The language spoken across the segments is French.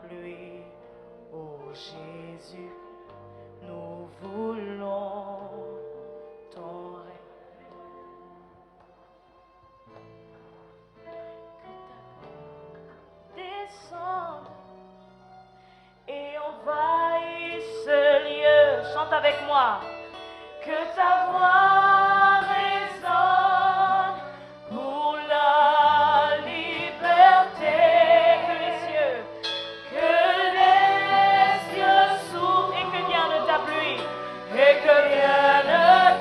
pluie. Oh Jésus, nous voulons ton règne. Descends et envahisse ce lieu. Chante avec moi. Que ta voix résonne pour la liberté. Que les cieux s'ouvrent et que vienne ta pluie. Et que vienne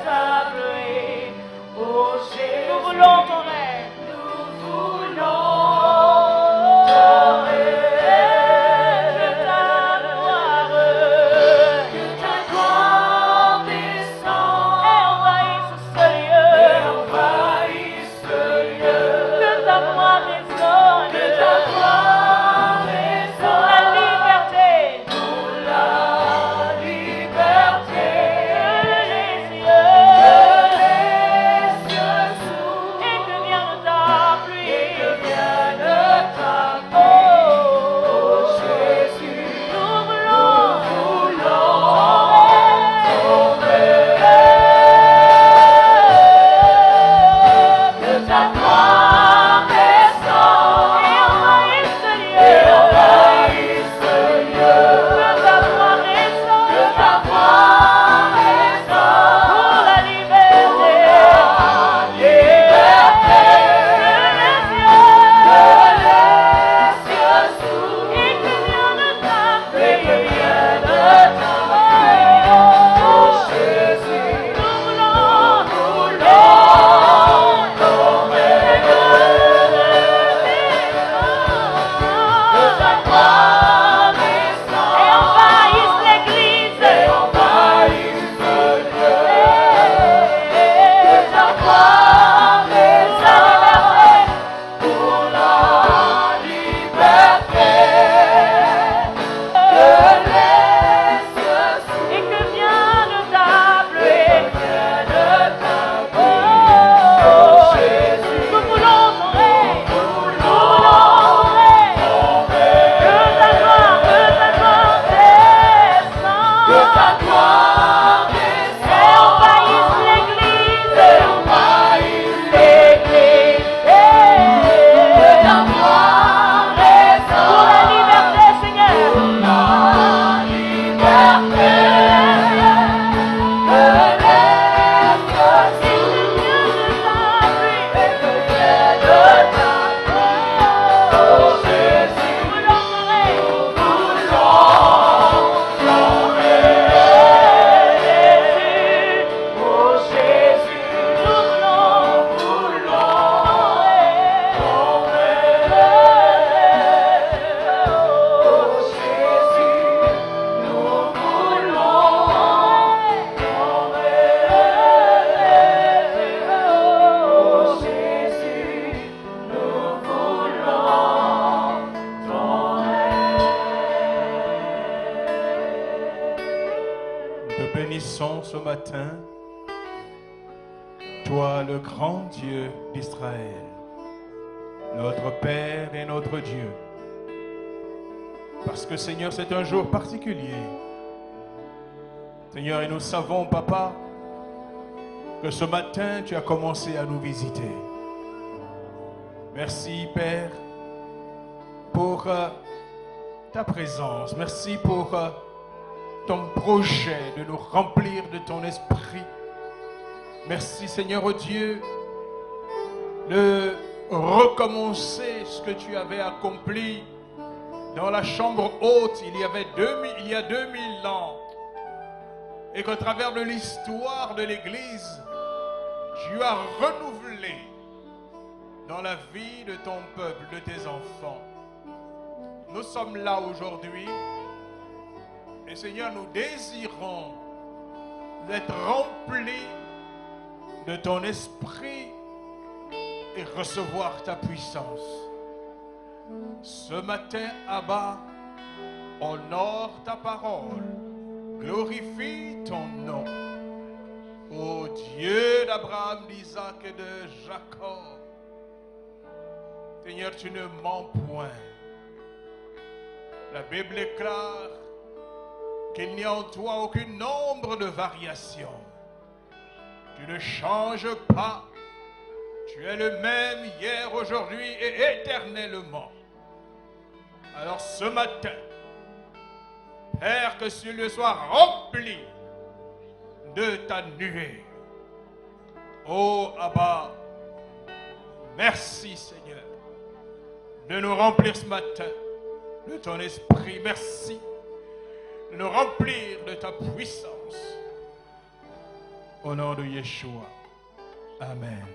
ta pluie. Oh Jésus, nous voulons ton règne. Nous voulons. Ce matin, toi le grand Dieu d'Israël, notre Père et notre Dieu, parce que Seigneur, c'est un jour particulier. Seigneur, et nous savons, Papa, que ce matin, tu as commencé à nous visiter. Merci, Père, pour ta présence. Merci pour ton projet de nous remplir de ton esprit. Merci, Seigneur Dieu, de recommencer ce que tu avais accompli dans la chambre haute il y a 2000 ans, et qu'au travers de l'histoire de l'Église, tu as renouvelé dans la vie de ton peuple, de tes enfants. Nous sommes là aujourd'hui et Seigneur, nous désirons être remplis de ton esprit et recevoir ta puissance. Ce matin, Abba, honore ta parole, glorifie ton nom. Ô Dieu d'Abraham, d'Isaac et de Jacob, Seigneur, tu ne mens point. La Bible déclare qu'il n'y a en toi aucun nombre de variations. Tu ne changes pas. Tu es le même hier, aujourd'hui et éternellement. Alors ce matin, Père, que ce lieu soit rempli de ta nuée. Oh Abba, merci Seigneur de nous remplir ce matin de ton esprit. Merci de nous remplir de ta puissance. Au nom de Yeshua. Amen.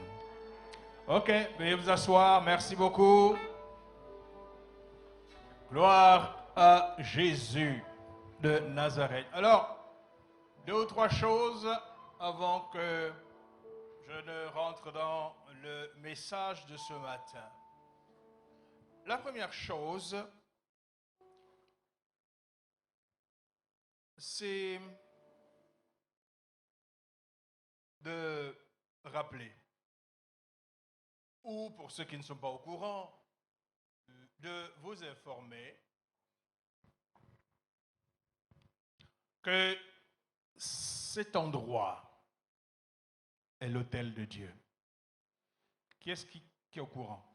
Ok, veuillez vous asseoir. Merci beaucoup. Gloire à Jésus de Nazareth. Alors, 2 ou 3 choses avant que je ne rentre dans le message de ce matin. La première chose, c'est de rappeler, ou pour ceux qui ne sont pas au courant, de vous informer que cet endroit est l'autel de Dieu. Qui est-ce qui est au courant?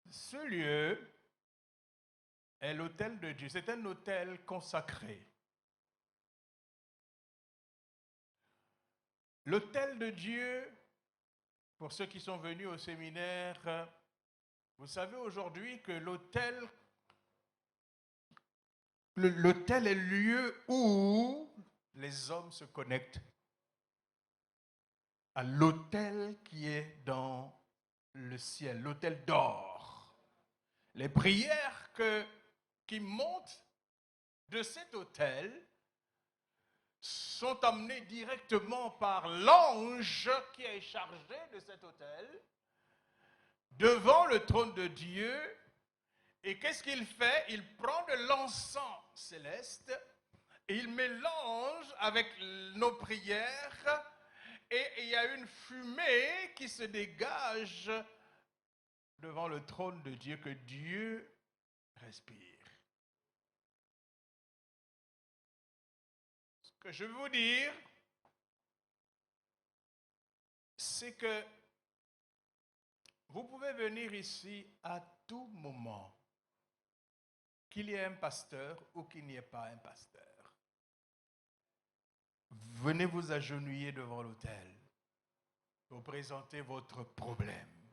Ce lieu est l'autel de Dieu. C'est un autel consacré. L'autel de Dieu, pour ceux qui sont venus au séminaire, vous savez aujourd'hui que l'autel est le lieu où les hommes se connectent à l'autel qui est dans le ciel, l'autel d'or. Les prières qui montent de cet autel sont amenées directement par l'ange qui est chargé de cet autel devant le trône de Dieu. Et qu'est-ce qu'il fait? Il prend de l'encens céleste et il mélange avec nos prières et il y a une fumée qui se dégage devant le trône de Dieu que Dieu respire. Ce que je veux vous dire, c'est que vous pouvez venir ici à tout moment, qu'il y ait un pasteur ou qu'il n'y ait pas un pasteur. Venez vous agenouiller devant l'autel pour présenter votre problème,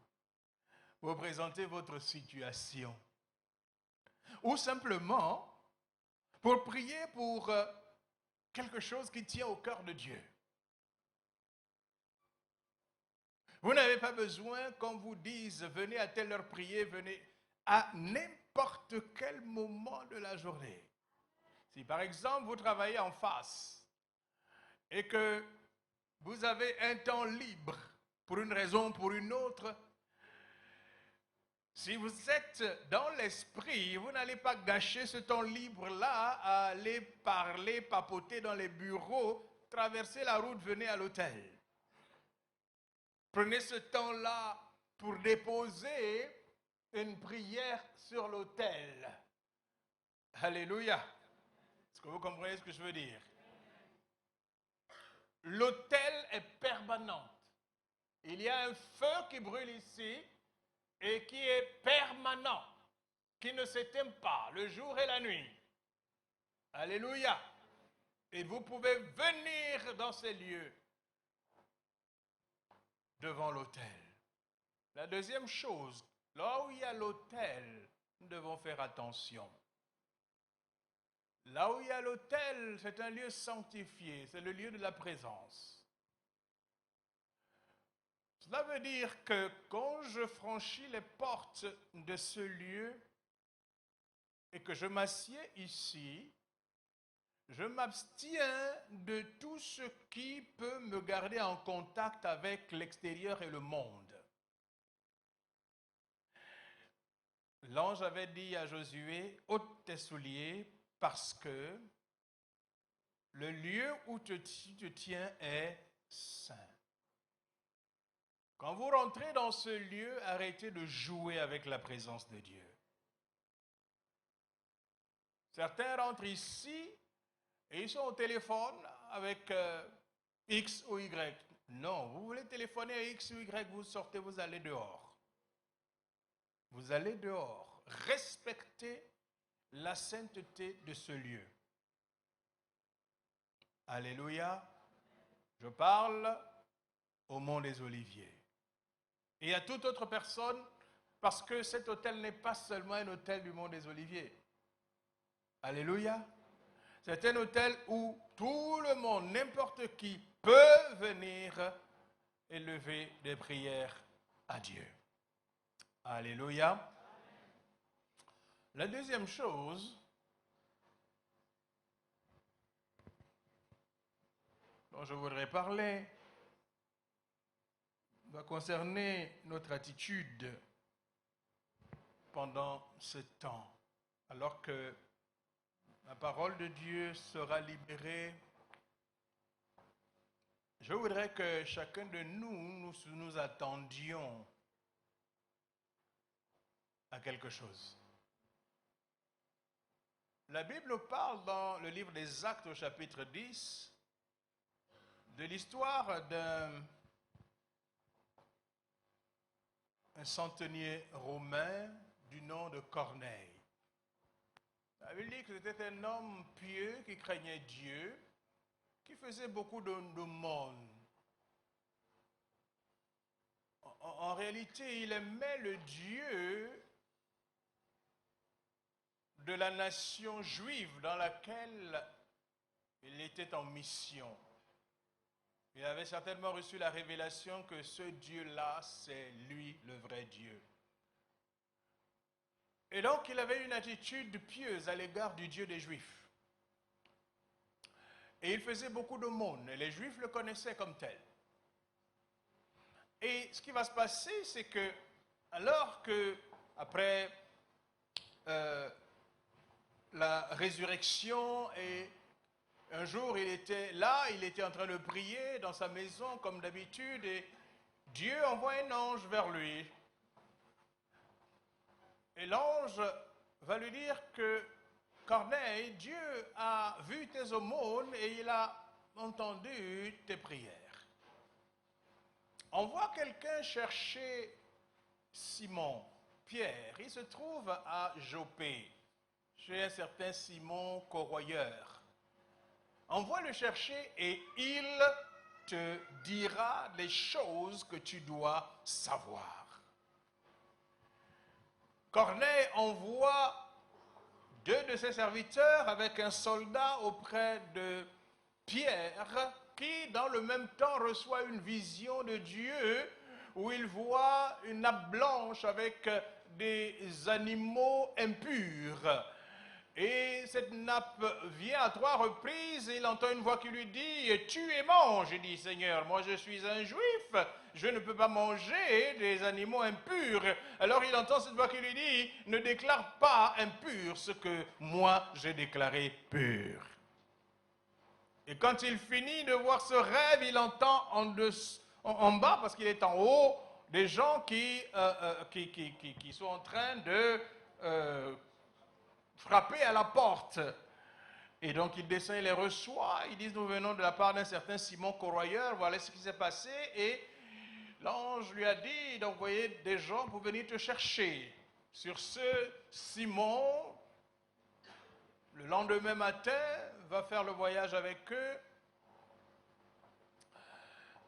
pour présenter votre situation, ou simplement pour prier pour quelque chose qui tient au cœur de Dieu. Vous n'avez pas besoin qu'on vous dise venez à telle heure prier, venez à n'importe quel moment de la journée. Si par exemple vous travaillez en face et que vous avez un temps libre pour une raison ou pour une autre, si vous êtes dans l'esprit, vous n'allez pas gâcher ce temps libre-là à aller parler, papoter dans les bureaux, traverser la route, venez à l'autel. Prenez ce temps-là pour déposer une prière sur l'autel. Alléluia. Est-ce que vous comprenez ce que je veux dire? L'autel est permanent. Il y a un feu qui brûle ici et qui est permanent, qui ne s'éteint pas le jour et la nuit. Alléluia. Et vous pouvez venir dans ces lieux devant l'autel. La deuxième chose, là où il y a l'autel, nous devons faire attention. Là où il y a l'autel, c'est un lieu sanctifié, c'est le lieu de la présence. Cela veut dire que quand je franchis les portes de ce lieu et que je m'assieds ici, je m'abstiens de tout ce qui peut me garder en contact avec l'extérieur et le monde. L'ange avait dit à Josué, ôte tes souliers parce que le lieu où tu te tiens est saint. Quand vous rentrez dans ce lieu, arrêtez de jouer avec la présence de Dieu. Certains rentrent ici et ils sont au téléphone avec X ou Y. Non, vous voulez téléphoner à X ou Y, vous sortez, vous allez dehors. Vous allez dehors. Respectez la sainteté de ce lieu. Alléluia. Je parle au Mont des Oliviers. Et à toute autre personne, parce que cet hôtel n'est pas seulement un hôtel du Mont des Oliviers. Alléluia. C'est un hôtel où tout le monde, n'importe qui, peut venir élever des prières à Dieu. Alléluia. La deuxième chose dont je voudrais parler va concerner notre attitude pendant ce temps, alors que la parole de Dieu sera libérée. Je voudrais que chacun de nous attendions à quelque chose. La Bible parle dans le livre des Actes au chapitre 10 de l'histoire d'un centenier romain du nom de Corneille. La Bible dit que c'était un homme pieux qui craignait Dieu, qui faisait beaucoup d'aumônes. En réalité, il aimait le Dieu de la nation juive dans laquelle il était en mission. Il avait certainement reçu la révélation que ce Dieu-là, c'est lui le vrai Dieu. Et donc, il avait une attitude pieuse à l'égard du Dieu des Juifs. Et il faisait beaucoup d'aumônes, et les Juifs le connaissaient comme tel. Et ce qui va se passer, c'est que, alors que, après la résurrection, et un jour il était là, il était en train de prier dans sa maison comme d'habitude, et Dieu envoie un ange vers lui. Et l'ange va lui dire que Corneille, Dieu a vu tes aumônes et il a entendu tes prières. On voit quelqu'un chercher Simon, Pierre. Il se trouve à Joppé, chez un certain Simon Corroyeur. On va le chercher et il te dira les choses que tu dois savoir. Corneille envoie 2 de ses serviteurs avec un soldat auprès de Pierre, qui dans le même temps reçoit une vision de Dieu où il voit une nappe blanche avec des animaux impurs. Et cette nappe vient à 3 reprises et il entend une voix qui lui dit « Tue et mange ». Il dit « Seigneur, moi je suis un juif, je ne peux pas manger des animaux impurs ». Alors il entend cette voix qui lui dit « Ne déclare pas impur ce que moi j'ai déclaré pur ». Et quand il finit de voir ce rêve, il entend en bas, parce qu'il est en haut, des gens qui sont en train de frapper à la porte. Et donc il descend et les reçoit. Ils disent, nous venons de la part d'un certain Simon Corroyeur, voilà ce qui s'est passé. Et l'ange lui a dit d'envoyer des gens pour venir te chercher. Sur ce, Simon, le lendemain matin, va faire le voyage avec eux.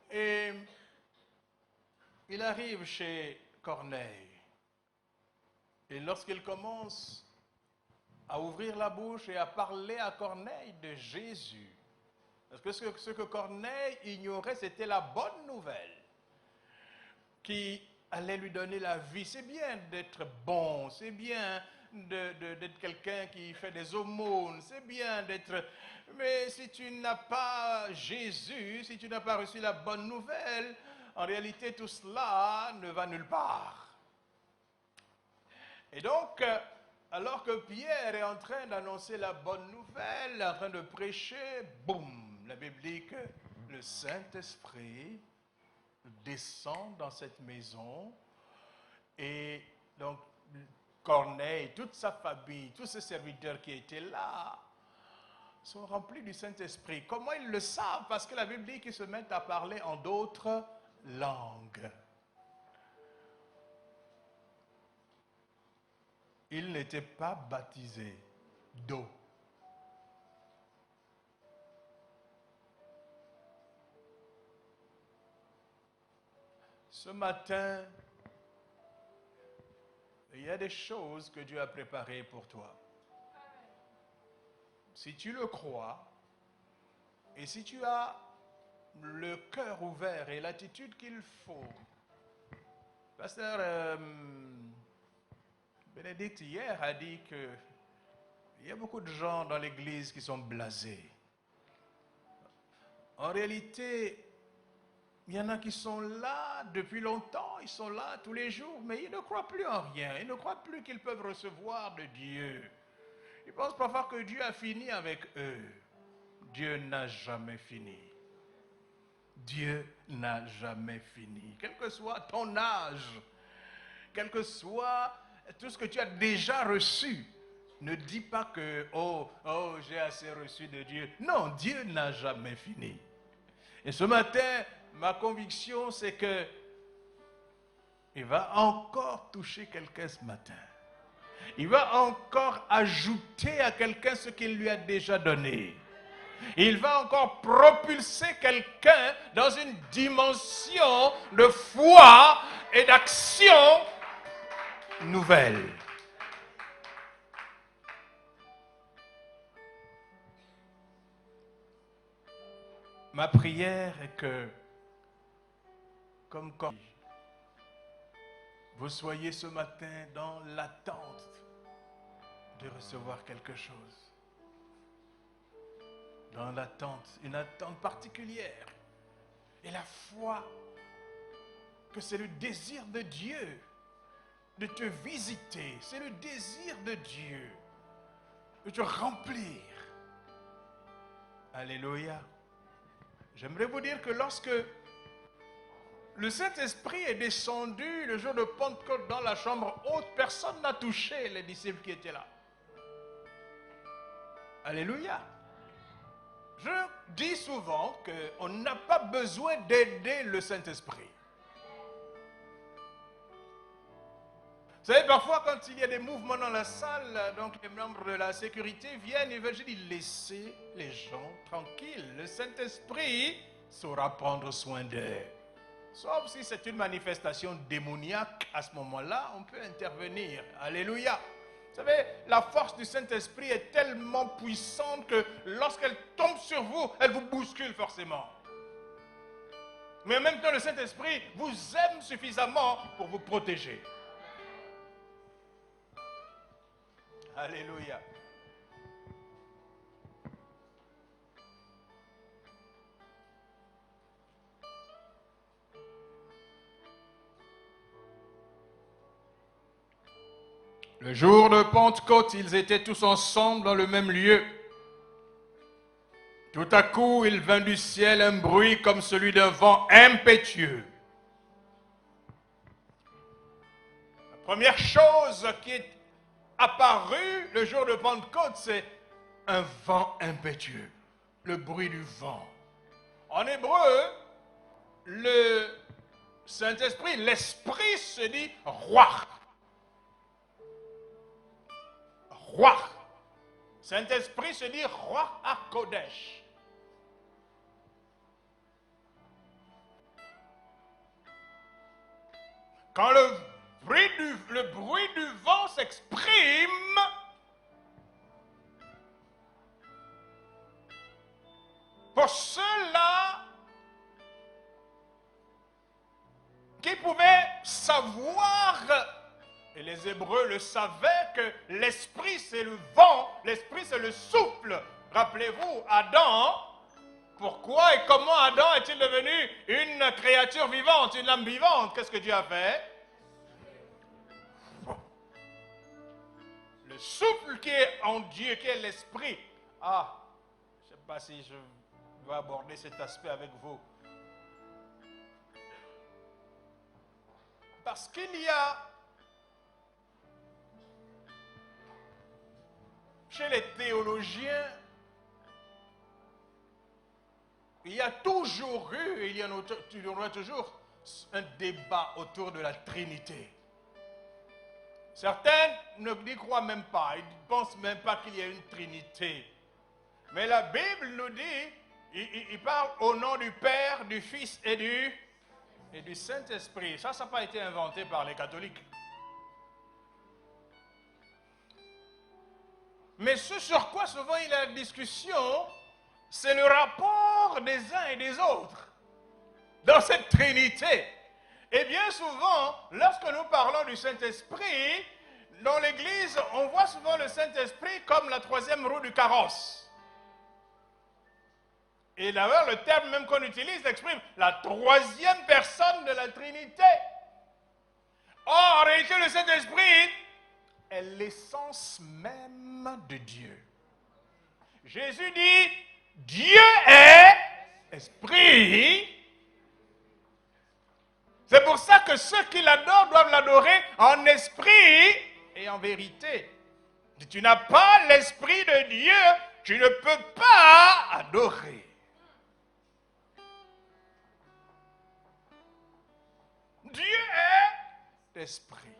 Et il arrive chez Corneille. Et lorsqu'il commence à ouvrir la bouche et à parler à Corneille de Jésus, parce que ce que Corneille ignorait, c'était la bonne nouvelle qui allait lui donner la vie. C'est bien d'être bon, c'est bien d'être quelqu'un qui fait des aumônes, c'est bien d'être... Mais si tu n'as pas Jésus, si tu n'as pas reçu la bonne nouvelle, en réalité tout cela ne va nulle part. Et donc, alors que Pierre est en train d'annoncer la bonne nouvelle, en train de prêcher, boum, la Bible dit que le Saint-Esprit descend dans cette maison et donc Corneille, toute sa famille, tous ses serviteurs qui étaient là, sont remplis du Saint-Esprit. Comment ils le savent? Parce que la Bible dit qu'ils se mettent à parler en d'autres langues. Ils n'étaient pas baptisés d'eau. Ce matin, il y a des choses que Dieu a préparées pour toi. Si tu le crois, et si tu as le cœur ouvert et l'attitude qu'il faut, Pasteur Bénédicte hier a dit qu'il y a beaucoup de gens dans l'église qui sont blasés. En réalité, il y en a qui sont là depuis longtemps, ils sont là tous les jours, mais ils ne croient plus en rien, ils ne croient plus qu'ils peuvent recevoir de Dieu. Ils pensent parfois que Dieu a fini avec eux. Dieu n'a jamais fini. Dieu n'a jamais fini. Quel que soit ton âge, quel que soit tout ce que tu as déjà reçu, ne dis pas que, oh, j'ai assez reçu de Dieu. Non, Dieu n'a jamais fini. Et ce matin, ma conviction, c'est que il va encore toucher quelqu'un ce matin. Il va encore ajouter à quelqu'un ce qu'il lui a déjà donné. Il va encore propulser quelqu'un dans une dimension de foi et d'action nouvelle. Ma prière est que, comme vous soyez ce matin dans l'attente de recevoir quelque chose. Dans l'attente, une attente particulière. Et la foi, que c'est le désir de Dieu de te visiter. C'est le désir de Dieu de te remplir. Alléluia. J'aimerais vous dire que lorsque le Saint-Esprit est descendu le jour de Pentecôte dans la chambre haute, personne n'a touché les disciples qui étaient là. Alléluia. Je dis souvent qu'on n'a pas besoin d'aider le Saint-Esprit. Vous savez, parfois quand il y a des mouvements dans la salle, donc les membres de la sécurité viennent et veulent, je dis, laissez les gens tranquilles. Le Saint-Esprit saura prendre soin d'eux. Sauf si c'est une manifestation démoniaque, à ce moment-là, on peut intervenir. Alléluia. Vous savez, la force du Saint-Esprit est tellement puissante que lorsqu'elle tombe sur vous, elle vous bouscule forcément. Mais en même temps, le Saint-Esprit vous aime suffisamment pour vous protéger. Alléluia. Le jour de Pentecôte, ils étaient tous ensemble dans le même lieu. Tout à coup, il vint du ciel un bruit comme celui d'un vent impétueux. La première chose qui est apparue le jour de Pentecôte, c'est un vent impétueux, le bruit du vent. En hébreu, le Saint-Esprit, l'Esprit se dit « roi ». Roi. Saint-Esprit se dit roi à Kodesh. Quand le bruit du vent s'exprime, pour ceux-là qui pouvaient savoir, et les Hébreux le savaient, que l'esprit c'est le vent, l'esprit c'est le souffle. Rappelez-vous, Adam, pourquoi et comment Adam est-il devenu une créature vivante, une âme vivante? Qu'est-ce que Dieu a fait? Le souffle qui est en Dieu, qui est l'esprit. Ah, je ne sais pas si je dois aborder cet aspect avec vous. Parce qu'il y a chez les théologiens, il y a toujours eu, et il y aura toujours un débat autour de la Trinité. Certains n'y croient même pas, ils ne pensent même pas qu'il y ait une Trinité. Mais la Bible nous dit, il parle au nom du Père, du Fils et du Saint-Esprit. Ça n'a pas été inventé par les catholiques. Mais ce sur quoi souvent il y a discussion, c'est le rapport des uns et des autres dans cette Trinité. Et bien souvent, lorsque nous parlons du Saint-Esprit, dans l'Église, on voit souvent le Saint-Esprit comme la troisième roue du carrosse. Et d'ailleurs, le terme même qu'on utilise exprime la troisième personne de la Trinité. Or, en réalité, le Saint-Esprit est l'essence même de Dieu. Jésus dit, Dieu est esprit. C'est pour ça que ceux qui l'adorent doivent l'adorer en esprit et en vérité. Si tu n'as pas l'esprit de Dieu, tu ne peux pas adorer. Dieu est esprit.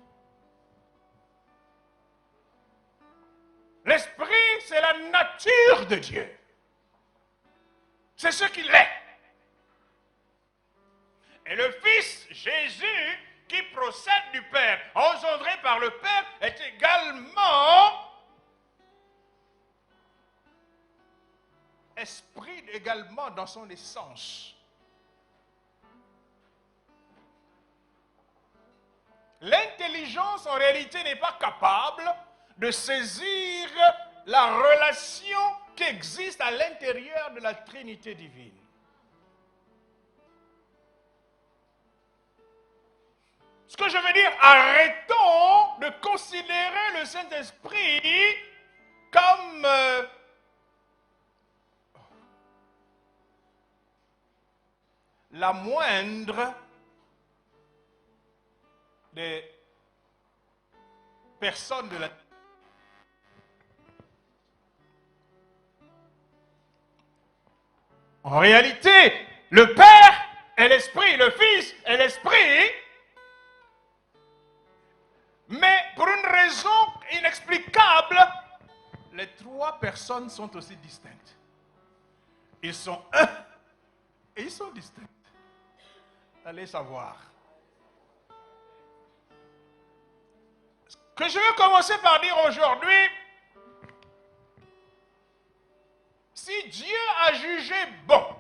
L'esprit, c'est la nature de Dieu. C'est ce qu'il est. Et le Fils, Jésus, qui procède du Père, engendré par le Père, est également esprit également dans son essence. L'intelligence, en réalité, n'est pas capable de saisir la relation qui existe à l'intérieur de la Trinité divine. Ce que je veux dire, arrêtons de considérer le Saint-Esprit comme la moindre des personnes de la Trinité. En réalité, le Père est l'Esprit, le Fils est l'Esprit, mais pour une raison inexplicable, les trois personnes sont aussi distinctes. Ils sont un et ils sont distincts. Allez savoir. Ce que je veux commencer par dire aujourd'hui, si Dieu a jugé bon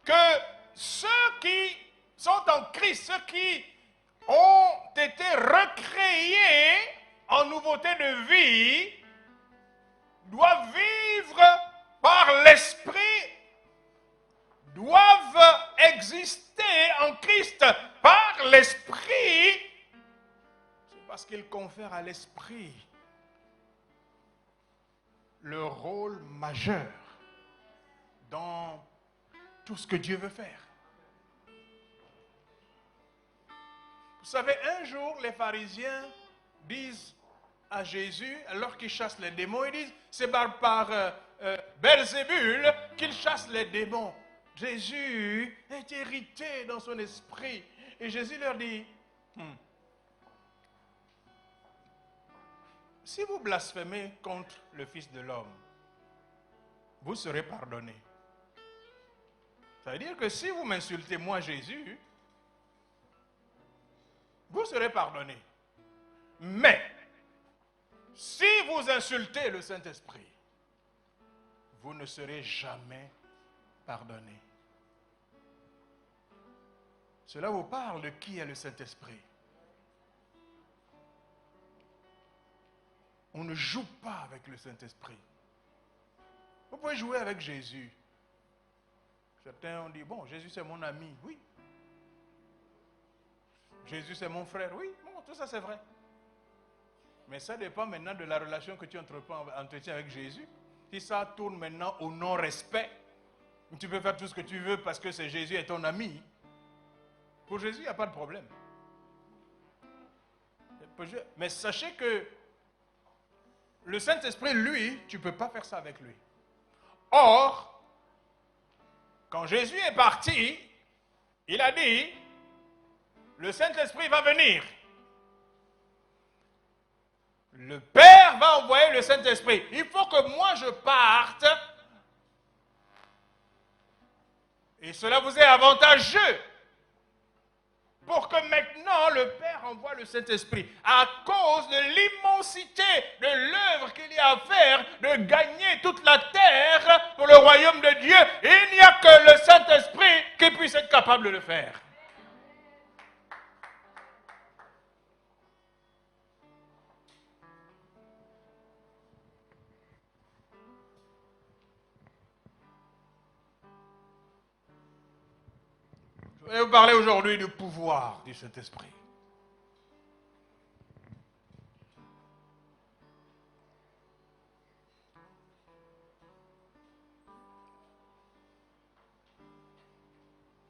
que ceux qui sont en Christ, ceux qui ont été recréés en nouveauté de vie, doivent vivre par l'Esprit, doivent exister en Christ par l'Esprit, c'est parce qu'il confère à l'Esprit le rôle majeur dans tout ce que Dieu veut faire. Vous savez, un jour, les pharisiens disent à Jésus, alors qu'il chasse les démons, ils disent, c'est par Belzébul qu'il chasse les démons. Jésus est irrité dans son esprit. Et Jésus leur dit, si vous blasphémez contre le Fils de l'homme, vous serez pardonné. Ça veut dire que si vous m'insultez, moi Jésus, vous serez pardonné. Mais, si vous insultez le Saint-Esprit, vous ne serez jamais pardonné. Cela vous parle de qui est le Saint-Esprit. On ne joue pas avec le Saint-Esprit. Vous pouvez jouer avec Jésus. Certains ont dit, bon, Jésus c'est mon ami. Oui. Jésus c'est mon frère. Oui, bon, tout ça c'est vrai. Mais ça dépend maintenant de la relation que tu entretiens avec Jésus. Si ça tourne maintenant au non-respect, tu peux faire tout ce que tu veux parce que c'est Jésus est ton ami. Pour Jésus, il n'y a pas de problème. Mais sachez que le Saint-Esprit, lui, tu ne peux pas faire ça avec lui. Or, quand Jésus est parti, il a dit, le Saint-Esprit va venir. Le Père va envoyer le Saint-Esprit. Il faut que moi je parte. Et cela vous est avantageux. Pour que maintenant le Père envoie le Saint-Esprit. À cause de l'immensité de l'œuvre qu'il y a à faire, de gagner toute la terre pour le royaume de Dieu, il n'y a que le Saint-Esprit qui puisse être capable de le faire. Je vais vous parler aujourd'hui du pouvoir du Saint-Esprit.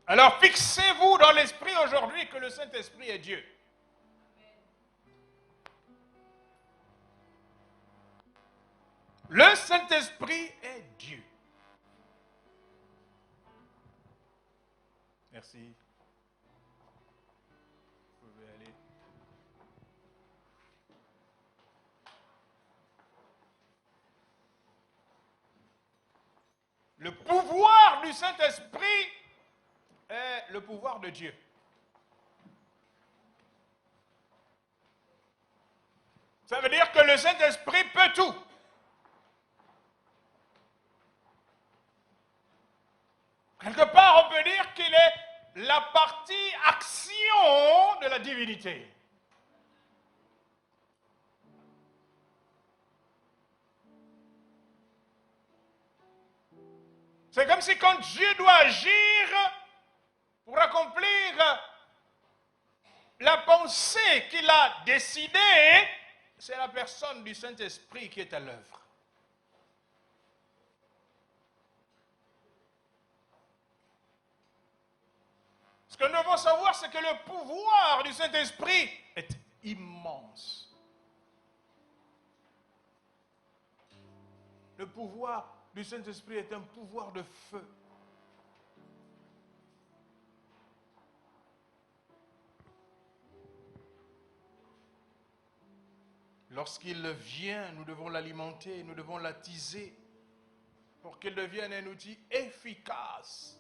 Alors fixez-vous dans l'esprit aujourd'hui que le Saint-Esprit est Dieu. Le Saint-Esprit est Dieu. Merci. Vous pouvez aller. Le pouvoir du Saint-Esprit est le pouvoir de Dieu. Ça veut dire que le Saint-Esprit peut tout. Quelque part, on peut dire qu'il est la partie action de la divinité. C'est comme si quand Dieu doit agir pour accomplir la pensée qu'il a décidée, c'est la personne du Saint-Esprit qui est à l'œuvre. Ce que nous devons savoir, c'est que le pouvoir du Saint-Esprit est immense. Le pouvoir du Saint-Esprit est un pouvoir de feu. Lorsqu'il vient, nous devons l'alimenter, nous devons l'attiser pour qu'il devienne un outil efficace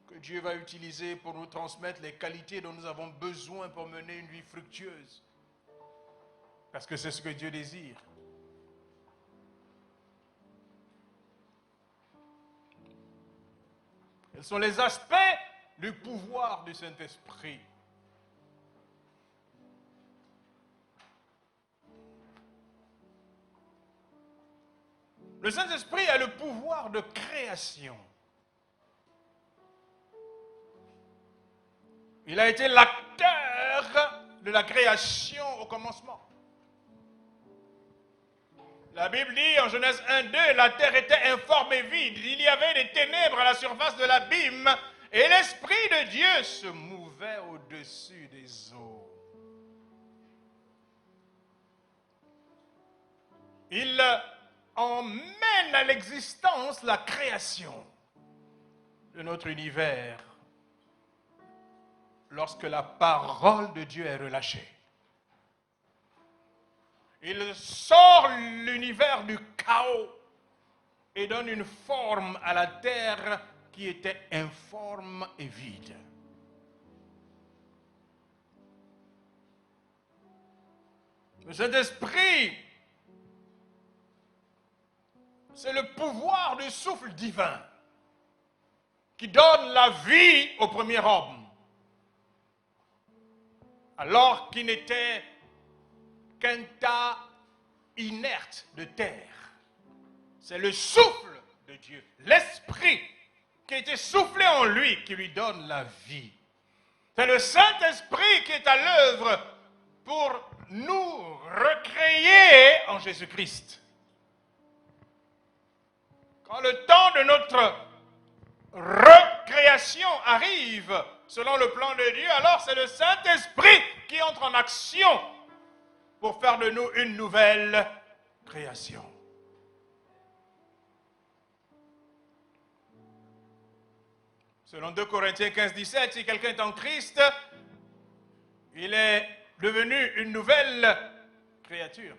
que Dieu va utiliser pour nous transmettre les qualités dont nous avons besoin pour mener une vie fructueuse. Parce que c'est ce que Dieu désire. Quels sont les aspects du pouvoir du Saint-Esprit? Le Saint-Esprit a le pouvoir de création. Il a été l'acteur de la création au commencement. La Bible dit en Genèse 1:2, la terre était informe et vide. Il y avait des ténèbres à la surface de l'abîme et l'Esprit de Dieu se mouvait au-dessus des eaux. Il emmène à l'existence la création de notre univers lorsque la parole de Dieu est relâchée. Il sort l'univers du chaos et donne une forme à la terre qui était informe et vide. Le Saint-Esprit, c'est le pouvoir du souffle divin qui donne la vie au premier homme, alors qu'il n'était qu'un tas inerte de terre. C'est le souffle de Dieu, l'Esprit qui a été soufflé en lui qui lui donne la vie. C'est le Saint-Esprit qui est à l'œuvre pour nous recréer en Jésus-Christ. Quand le temps de notre recréation arrive, selon le plan de Dieu, alors c'est le Saint-Esprit qui entre en action pour faire de nous une nouvelle création. Selon 2 Corinthiens 15, 17, si quelqu'un est en Christ, il est devenu une nouvelle créature.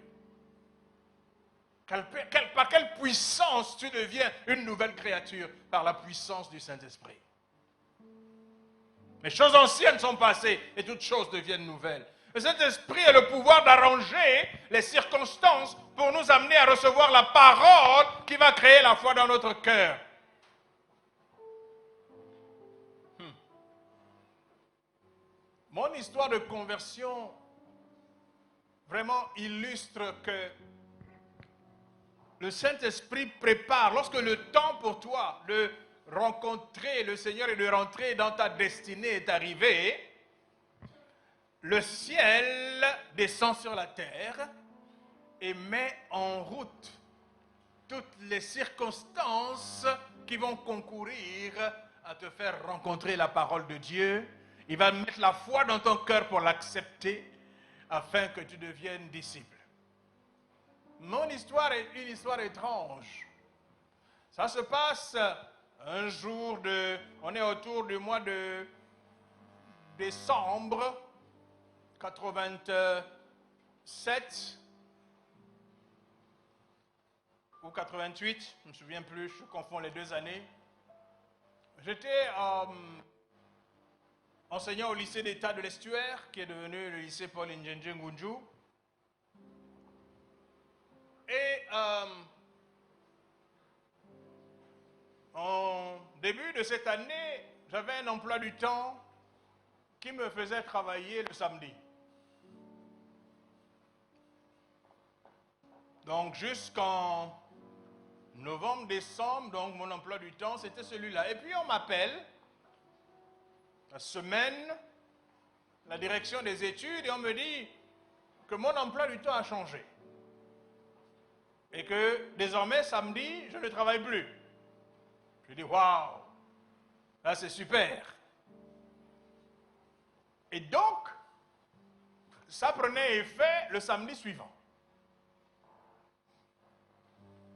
Par quelle puissance tu deviens une nouvelle créature? Par la puissance du Saint-Esprit. Les choses anciennes sont passées et toutes choses deviennent nouvelles. Le Saint-Esprit a le pouvoir d'arranger les circonstances pour nous amener à recevoir la parole qui va créer la foi dans notre cœur. Mon histoire de conversion vraiment illustre que le Saint-Esprit prépare, lorsque le temps pour toi de rencontrer le Seigneur et de rentrer dans ta destinée est arrivé, le ciel descend sur la terre et met en route toutes les circonstances qui vont concourir à te faire rencontrer la parole de Dieu. Il va mettre la foi dans ton cœur pour l'accepter afin que tu deviennes disciple. Mon histoire est une histoire étrange. Ça se passe un jour on est autour du mois de décembre 87 ou 88, je ne me souviens plus, je confonds les 2 années. J'étais enseignant au lycée d'État de l'Estuaire, qui est devenu le lycée Paul Njenje Ngunju. Et en début de cette année, j'avais un emploi du temps qui me faisait travailler le samedi. Donc jusqu'en novembre, décembre, donc mon emploi du temps, c'était celui-là. Et puis on m'appelle la semaine, la direction des études, et on me dit que mon emploi du temps a changé. Et que désormais, samedi, je ne travaille plus. Je dis, waouh, là c'est super. Et donc, ça prenait effet le samedi suivant.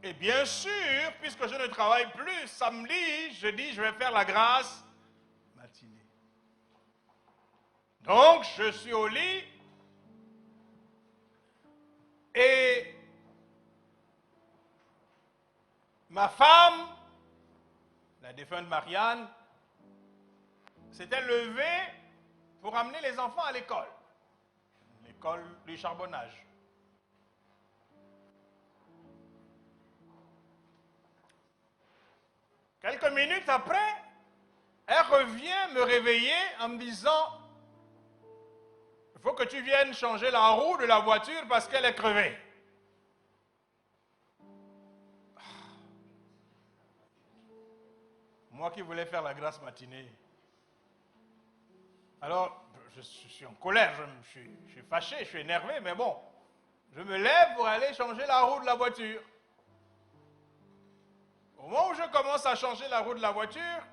Et bien sûr, puisque je ne travaille plus samedi, je dis, je vais faire la grâce matinée. Donc, je suis au lit et ma femme, la défunte Marianne, s'était levée pour amener les enfants à l'école du charbonnage. Quelques minutes après, elle revient me réveiller en me disant « Il faut que tu viennes changer la roue de la voiture parce qu'elle est crevée. » Moi qui voulais faire la grâce matinée. Alors, je suis en colère, je suis fâché, je suis énervé, mais bon, je me lève pour aller changer la roue de la voiture. Au moment où je commence à changer la roue de la voiture,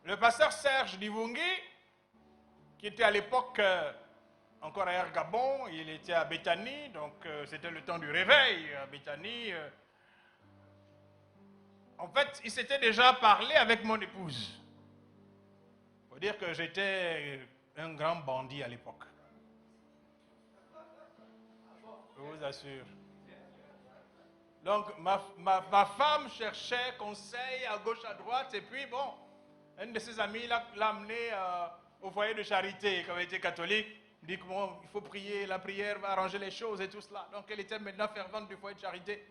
le pasteur Serge Divungi, qui était à l'époque encore à Ergabon, il était à Béthanie, donc c'était le temps du réveil à Béthanie. En fait, il s'était déjà parlé avec mon épouse. Il faut dire que j'étais un grand bandit à l'époque. Je vous assure. Donc, ma femme cherchait conseil à gauche, à droite, et puis bon, un de ses amis l'a amené au foyer de charité, qui avait été catholique. Il dit que bon, il faut prier, la prière va arranger les choses et tout cela. Donc, elle était maintenant fervente du foyer de charité.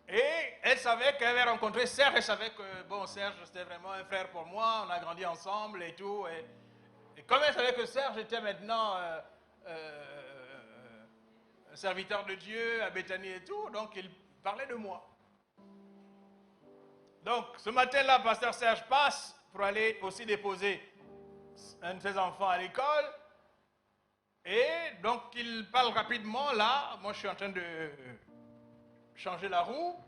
Et elle savait qu'elle avait rencontré Serge, elle savait que, bon, Serge, c'était vraiment un frère pour moi, on a grandi ensemble et tout. Et comme elle savait que Serge était maintenant un serviteur de Dieu à Béthanie et tout, donc il parlait de moi. Donc, ce matin-là, pasteur Serge passe pour aller aussi déposer un de ses enfants à l'école. Et donc, il parle rapidement là. Moi, je suis en train de changer la roue.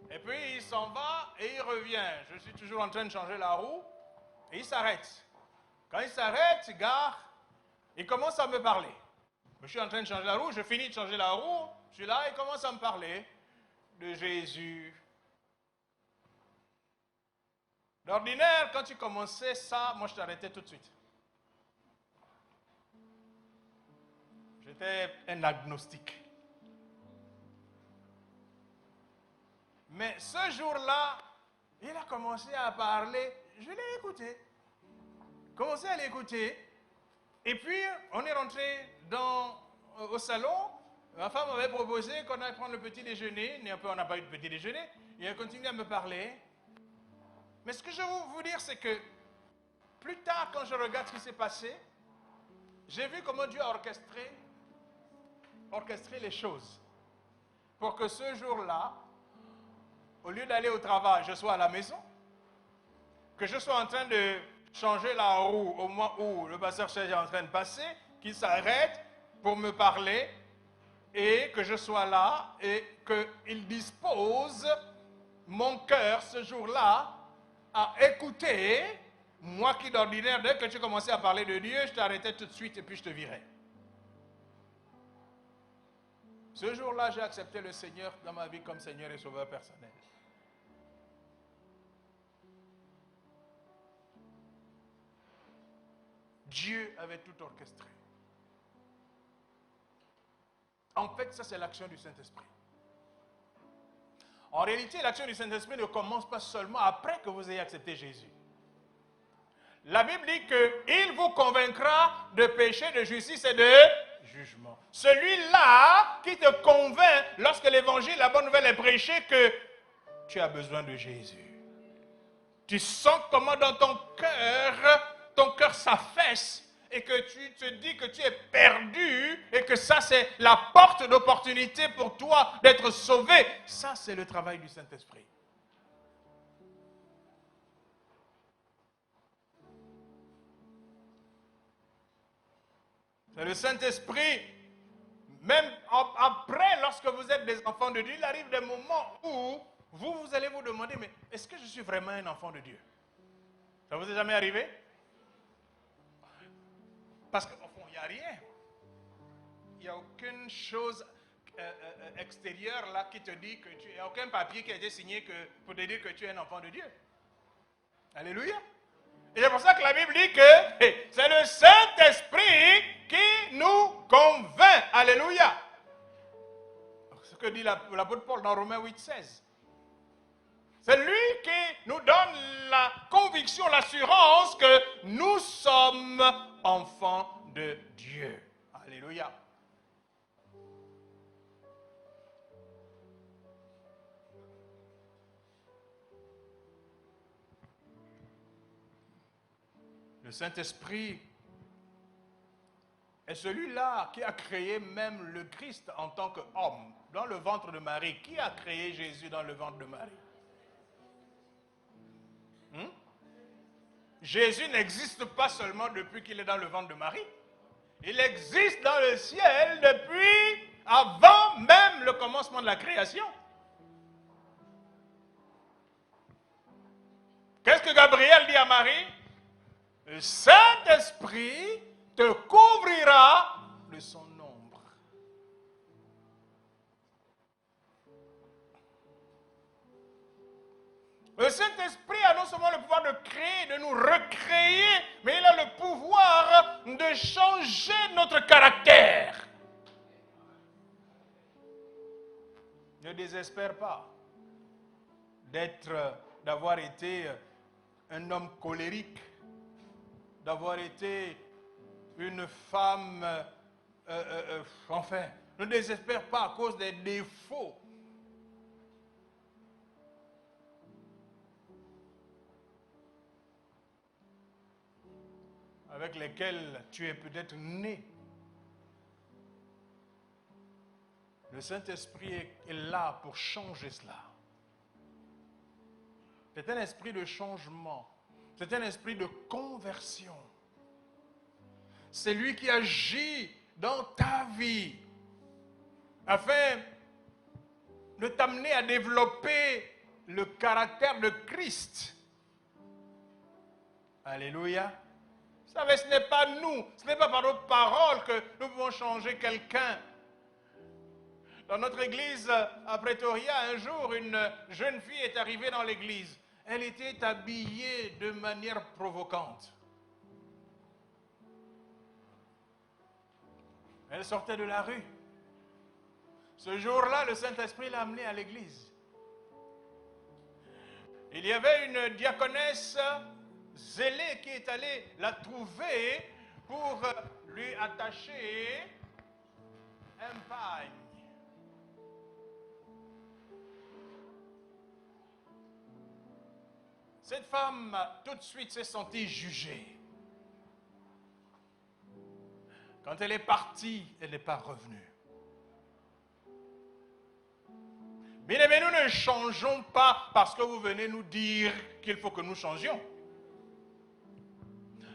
Et puis, il s'en va et il revient. Je suis toujours en train de changer la roue. Et il s'arrête. Quand il s'arrête, il gare. Il commence à me parler. Je suis en train de changer la roue, je finis de changer la roue, je suis là et il commence à me parler de Jésus. D'ordinaire, quand tu commençais ça, moi je t'arrêtais tout de suite. J'étais un agnostique. Mais ce jour-là, il a commencé à parler, je l'ai écouté. Commencé à l'écouter. Et puis, on est rentré au salon. Ma femme m'avait proposé qu'on aille prendre le petit déjeuner. Mais un peu, on n'a pas eu de petit déjeuner. Il a continué à me parler. Mais ce que je veux vous dire, c'est que plus tard, quand je regarde ce qui s'est passé, j'ai vu comment Dieu a orchestré les choses. Pour que ce jour-là, au lieu d'aller au travail, je sois à la maison. Que je sois en train de changer la roue au moment où le pasteur Serge est en train de passer, qu'il s'arrête pour me parler et que je sois là et qu'il dispose mon cœur ce jour-là à écouter. Moi qui d'ordinaire, dès que tu commençais à parler de Dieu, je t'arrêtais tout de suite et puis je te virais. Ce jour-là, j'ai accepté le Seigneur dans ma vie comme Seigneur et Sauveur personnel. Dieu avait tout orchestré. En fait, ça c'est l'action du Saint-Esprit. En réalité, l'action du Saint-Esprit ne commence pas seulement après que vous ayez accepté Jésus. La Bible dit qu'il vous convaincra de péché, de justice et de jugement. Celui-là qui te convainc lorsque l'évangile, la bonne nouvelle est prêchée que tu as besoin de Jésus. Tu sens comment dans ton cœur s'affaisse et que tu te dis que tu es perdu et que ça c'est la porte d'opportunité pour toi d'être sauvé. Ça c'est le travail du Saint-Esprit. C'est le Saint-Esprit, même après, lorsque vous êtes des enfants de Dieu, il arrive des moments où vous allez vous demander, mais est-ce que je suis vraiment un enfant de Dieu? Ça vous est jamais arrivé? Parce qu'au fond, il n'y a rien. Il n'y a aucune chose extérieure là qui te dit que il n'y a aucun papier qui a été signé pour te dire que tu es un enfant de Dieu. Alléluia. Et c'est pour ça que la Bible dit que c'est le Saint-Esprit qui nous convainc. Alléluia. Ce que dit l'apôtre Paul dans Romains 8,16. C'est lui qui nous donne la conviction, l'assurance que nous sommes enfants de Dieu. Alléluia. Le Saint-Esprit est celui-là qui a créé même le Christ en tant qu'homme dans le ventre de Marie. Qui a créé Jésus dans le ventre de Marie? Jésus n'existe pas seulement depuis qu'il est dans le ventre de Marie. Il existe dans le ciel depuis avant même le commencement de la création. Qu'est-ce que Gabriel dit à Marie? Le Saint-Esprit te couvrira de son ombre. Le Saint-Esprit a non seulement le pouvoir de créer, de nous recréer, mais il a le pouvoir de changer notre caractère. Ne désespère pas d'avoir été un homme colérique, d'avoir été une femme, enfin, ne désespère pas à cause des défauts. Avec lesquels tu es peut-être né. Le Saint-Esprit est là pour changer cela. C'est un esprit de changement. C'est un esprit de conversion. C'est lui qui agit dans ta vie afin de t'amener à développer le caractère de Christ. Alléluia. Vous savez, ce n'est pas nous, ce n'est pas par nos paroles que nous pouvons changer quelqu'un. Dans notre église à Pretoria, un jour, une jeune fille est arrivée dans l'église. Elle était habillée de manière provocante. Elle sortait de la rue. Ce jour-là, le Saint-Esprit l'a amenée à l'église. Il y avait une diaconesse zélée qui est allée la trouver pour lui attacher un pagne. Cette femme, tout de suite, s'est sentie jugée. Quand elle est partie, elle n'est pas revenue. Bien-aimés, nous ne changeons pas parce que vous venez nous dire qu'il faut que nous changions.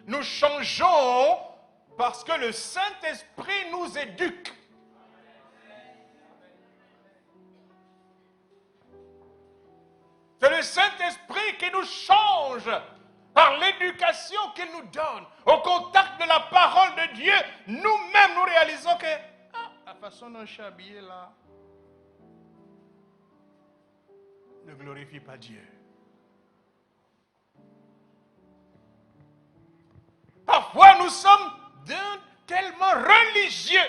Nous changeons parce que le Saint-Esprit nous éduque. C'est le Saint-Esprit qui nous change par l'éducation qu'il nous donne. Au contact de la parole de Dieu, nous-mêmes nous réalisons que la façon dont je suis habillé là ne glorifie pas Dieu. Parfois nous sommes tellement religieux.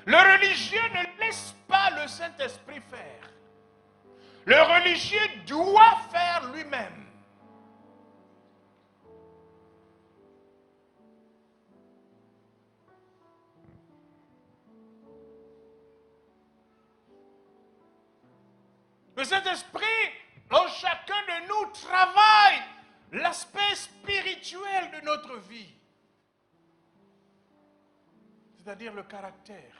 Le religieux ne laisse pas le Saint-Esprit faire. Le religieux doit faire lui-même. Le Saint-Esprit, en chacun de nous, travaille l'aspect spirituel de notre vie. C'est-à-dire le caractère.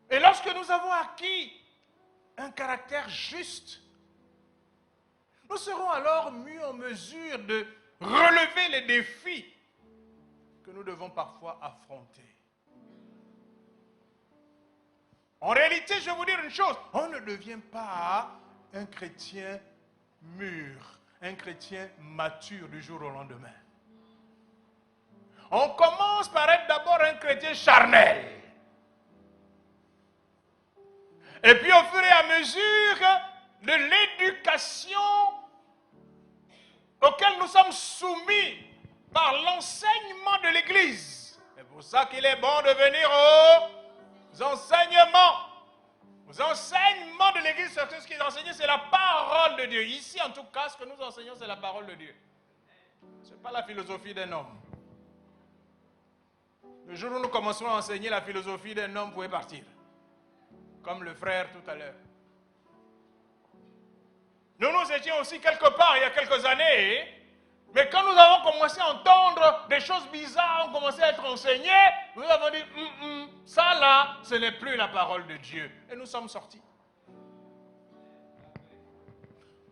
Et lorsque nous avons acquis un caractère juste, nous serons alors mieux en mesure de relever les défis que nous devons parfois affronter. En réalité, je vais vous dire une chose, on ne devient pas un chrétien mûr, un chrétien mature du jour au lendemain. On commence par être d'abord un chrétien charnel. Et puis au fur et à mesure de l'éducation auquel nous sommes soumis par l'enseignement de l'Église. C'est pour ça qu'il est bon de venir aux enseignements. Aux enseignements de l'Église, ce qui est enseigné, c'est la parole de Dieu. Ici, en tout cas, ce que nous enseignons, c'est la parole de Dieu. Ce n'est pas la philosophie d'un homme. Le jour où nous commencerons à enseigner la philosophie d'un homme, vous pouvez partir. Comme le frère tout à l'heure. Nous étions aussi quelque part il y a quelques années, mais quand nous avons commencé à entendre des choses bizarres, ont commencé à être enseignées, nous avons dit, ça là, ce n'est plus la parole de Dieu. Et nous sommes sortis.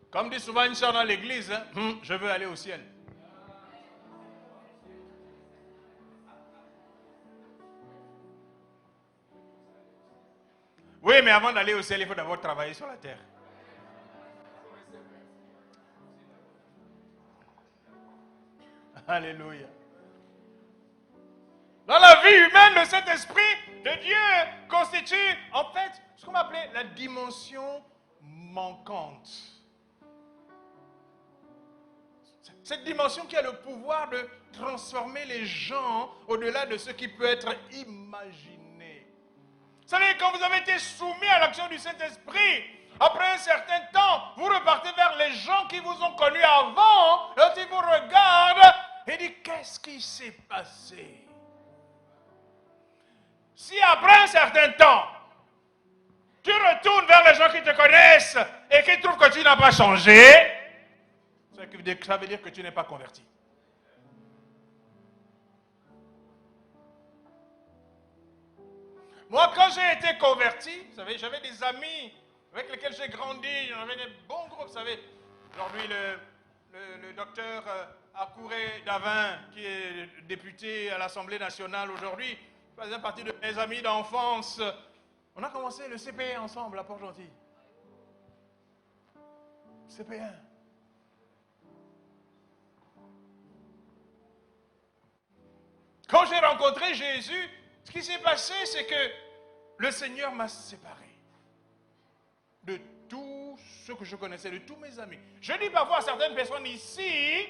Comme dit souvent une soeur dans l'église, je veux aller au ciel. Oui, mais avant d'aller au ciel, il faut d'abord travailler sur la terre. Alléluia. Dans la vie humaine, le Saint-Esprit de Dieu constitue, en fait, ce qu'on appelait la dimension manquante. Cette dimension qui a le pouvoir de transformer les gens au-delà de ce qui peut être imaginé. Vous savez, quand vous avez été soumis à l'action du Saint-Esprit, après un certain temps, vous repartez vers les gens qui vous ont connus avant, et ils vous regardent et disent, qu'est-ce qui s'est passé? Si après un certain temps, tu retournes vers les gens qui te connaissent et qui trouvent que tu n'as pas changé, ça veut dire que tu n'es pas converti. Moi, quand j'ai été converti, vous savez, j'avais des amis avec lesquels j'ai grandi, j'avais des bons groupes, vous savez. Aujourd'hui, le docteur Akouré Davin, qui est député à l'Assemblée nationale aujourd'hui, faisait partie de mes amis d'enfance. On a commencé le CPE ensemble à Port-Gentil. CP1. Quand j'ai rencontré Jésus, ce qui s'est passé, c'est que le Seigneur m'a séparé de tout ce que je connaissais, de tous mes amis. Je dis parfois à certaines personnes ici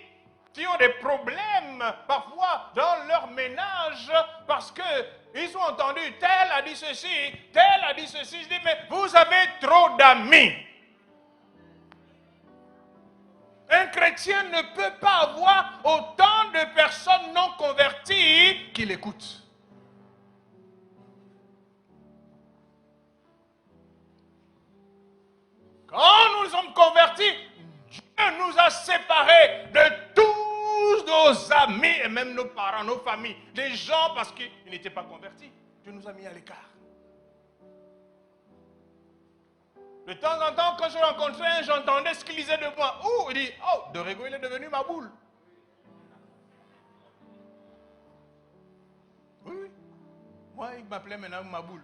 qui ont des problèmes parfois dans leur ménage parce qu'ils ont entendu tel a dit ceci, tel a dit ceci. Je dis mais vous avez trop d'amis. Un chrétien ne peut pas avoir autant de personnes non converties qui l'écoutent. Quand nous sommes convertis, Dieu nous a séparés de tous nos amis et même nos parents, nos familles, des gens parce qu'ils n'étaient pas convertis. Dieu nous a mis à l'écart. De temps en temps, quand je rencontrais un, j'entendais ce qu'il disait de moi. Oh, il dit, oh, Dorego, il est devenu ma boule. Oui, oui. Moi, il m'appelait maintenant ma boule.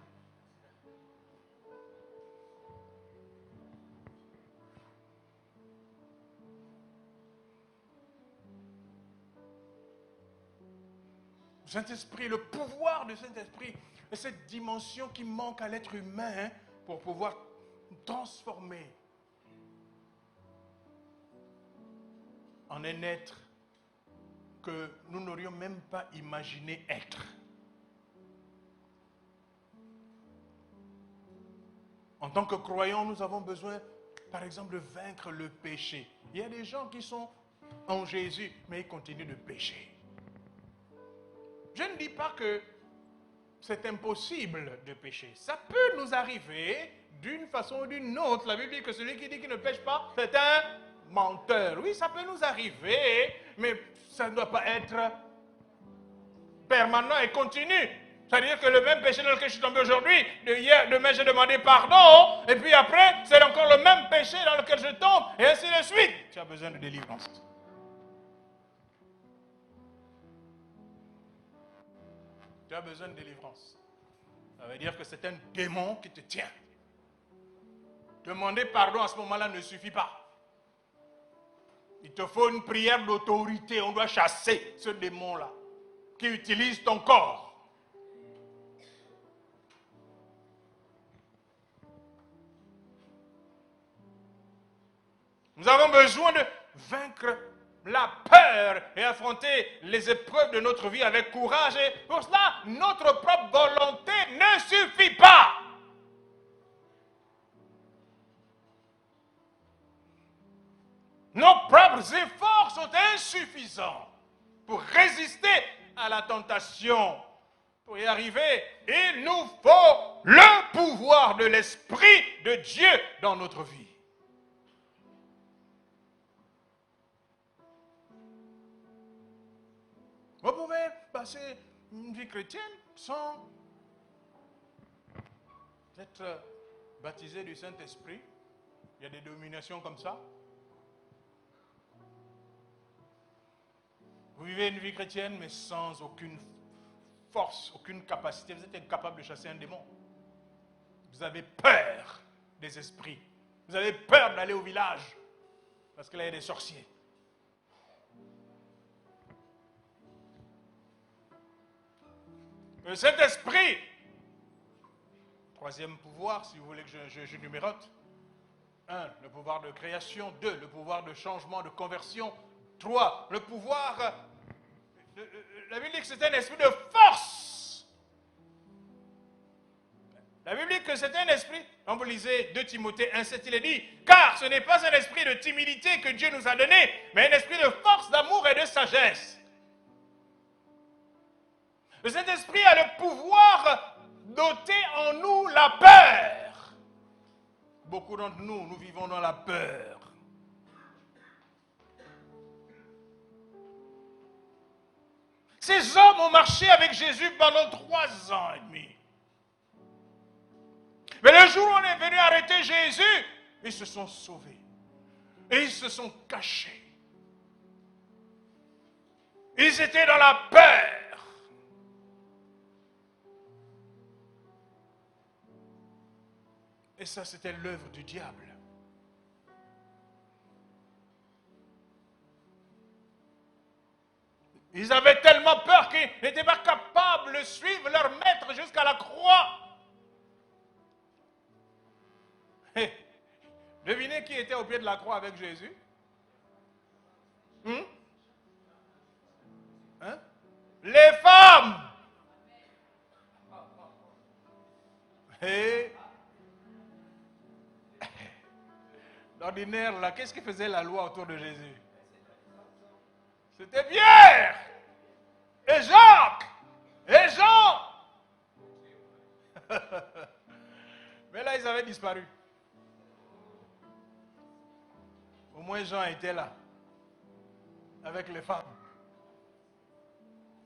Saint-Esprit, le pouvoir du Saint-Esprit, et cette dimension qui manque à l'être humain pour pouvoir transformer en un être que nous n'aurions même pas imaginé être. En tant que croyants, nous avons besoin, par exemple, de vaincre le péché. Il y a des gens qui sont en Jésus, mais ils continuent de pécher. Je ne dis pas que c'est impossible de pécher. Ça peut nous arriver d'une façon ou d'une autre. La Bible dit que celui qui dit qu'il ne pêche pas, c'est un menteur. Oui, ça peut nous arriver, mais ça ne doit pas être permanent et continu. C'est-à-dire que le même péché dans lequel je suis tombé aujourd'hui, demain j'ai demandé pardon, et puis après, c'est encore le même péché dans lequel je tombe, et ainsi de suite. Tu as besoin de délivrance. Tu as besoin de délivrance. Ça veut dire que c'est un démon qui te tient. Demander pardon à ce moment-là ne suffit pas. Il te faut une prière d'autorité. On doit chasser ce démon-là qui utilise ton corps. Nous avons besoin de vaincre la peur et affronter les épreuves de notre vie avec courage. Et pour cela, notre propre volonté ne suffit pas. Nos propres efforts sont insuffisants pour résister à la tentation. Pour y arriver, il nous faut le pouvoir de l'Esprit de Dieu dans notre vie. Vous pouvez passer une vie chrétienne sans être baptisé du Saint-Esprit. Il y a des dénominations comme ça. Vous vivez une vie chrétienne, mais sans aucune force, aucune capacité. Vous êtes incapable de chasser un démon. Vous avez peur des esprits. Vous avez peur d'aller au village, parce que là, il y a des sorciers. Le Saint-Esprit, troisième pouvoir, si vous voulez que je numérote. 1, le pouvoir de création. 2, le pouvoir de changement, de conversion. 3, le pouvoir... la Bible dit que c'est un esprit de force. La Bible dit que c'est un esprit... Quand vous lisez 2 Timothée 1,7, il est dit, car ce n'est pas un esprit de timidité que Dieu nous a donné, mais un esprit de force, d'amour et de sagesse. Le Saint-Esprit a le pouvoir d'ôter en nous la peur. Beaucoup d'entre nous, nous vivons dans la peur. Ces hommes ont marché avec Jésus pendant 3 ans et demi. Mais le jour où on est venu arrêter Jésus, ils se sont sauvés. Et ils se sont cachés. Ils étaient dans la peur. Et ça, c'était l'œuvre du diable. Ils avaient tellement peur qu'ils n'étaient pas capables de suivre leur maître jusqu'à la croix. Et devinez qui était au pied de la croix avec Jésus? Hein? Les femmes. Et d'ordinaire, là, qu'est-ce qui faisait la loi autour de Jésus? C'était Pierre et Jacques et Jean. Mais là, ils avaient disparu. Au moins, Jean était là, avec les femmes.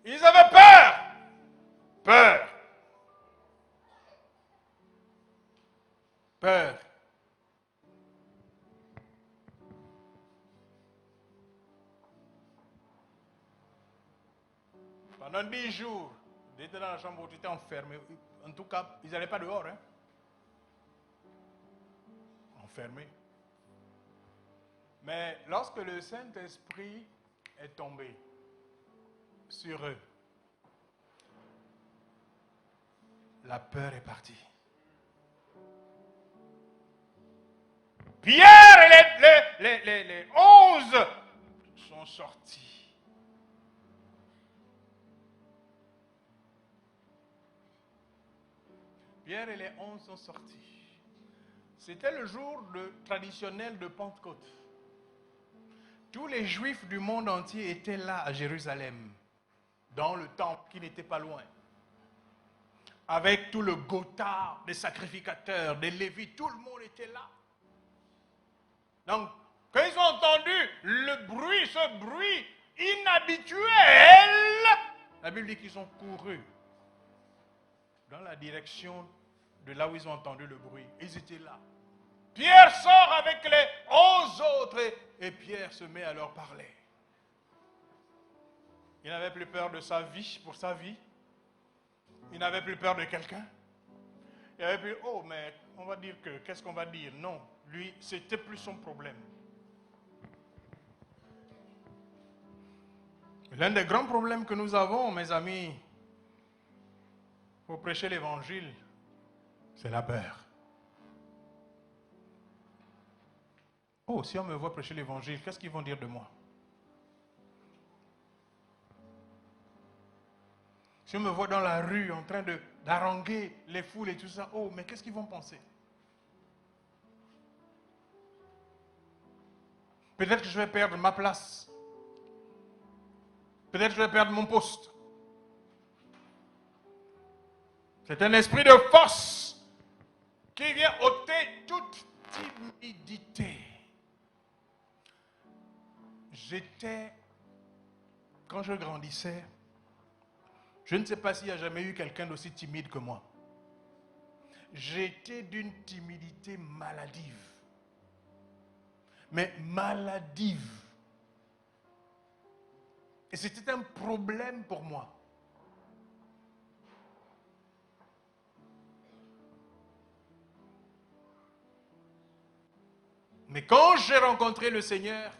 Ils avaient peur. Peur. Peur. Pendant 10 jours, ils étaient dans la chambre où tu étais enfermé. En tout cas, ils n'allaient pas dehors. Hein? Enfermés. Mais lorsque le Saint-Esprit est tombé sur eux, la peur est partie. Pierre et les 11 sont sortis. Pierre et les 11 sont sortis. C'était le jour traditionnel de Pentecôte. Tous les Juifs du monde entier étaient là à Jérusalem, dans le temple qui n'était pas loin. Avec tout le Gotha des sacrificateurs, des Lévites, tout le monde était là. Donc, quand ils ont entendu le bruit, ce bruit inhabituel, la Bible dit qu'ils ont couru dans la direction de là où ils ont entendu le bruit. Ils étaient là. Pierre sort avec les 11 autres et Pierre se met à leur parler. Il n'avait plus peur de sa vie, pour sa vie. Il n'avait plus peur de quelqu'un. Il n'avait plus, oh mais on va dire que, qu'est-ce qu'on va dire? Non, lui, c'était plus son problème. L'un des grands problèmes que nous avons, mes amis, pour prêcher l'évangile, c'est la peur. Oh, si on me voit prêcher l'évangile, qu'est-ce qu'ils vont dire de moi? Si on me voit dans la rue en train d'haranguer les foules et tout ça, oh, mais qu'est-ce qu'ils vont penser? Peut-être que je vais perdre ma place. Peut-être que je vais perdre mon poste. C'est un esprit de force qui vient ôter toute timidité. Quand je grandissais, je ne sais pas s'il y a jamais eu quelqu'un d'aussi timide que moi. J'étais d'une timidité maladive. Mais maladive. Et c'était un problème pour moi. Mais quand j'ai rencontré le Seigneur,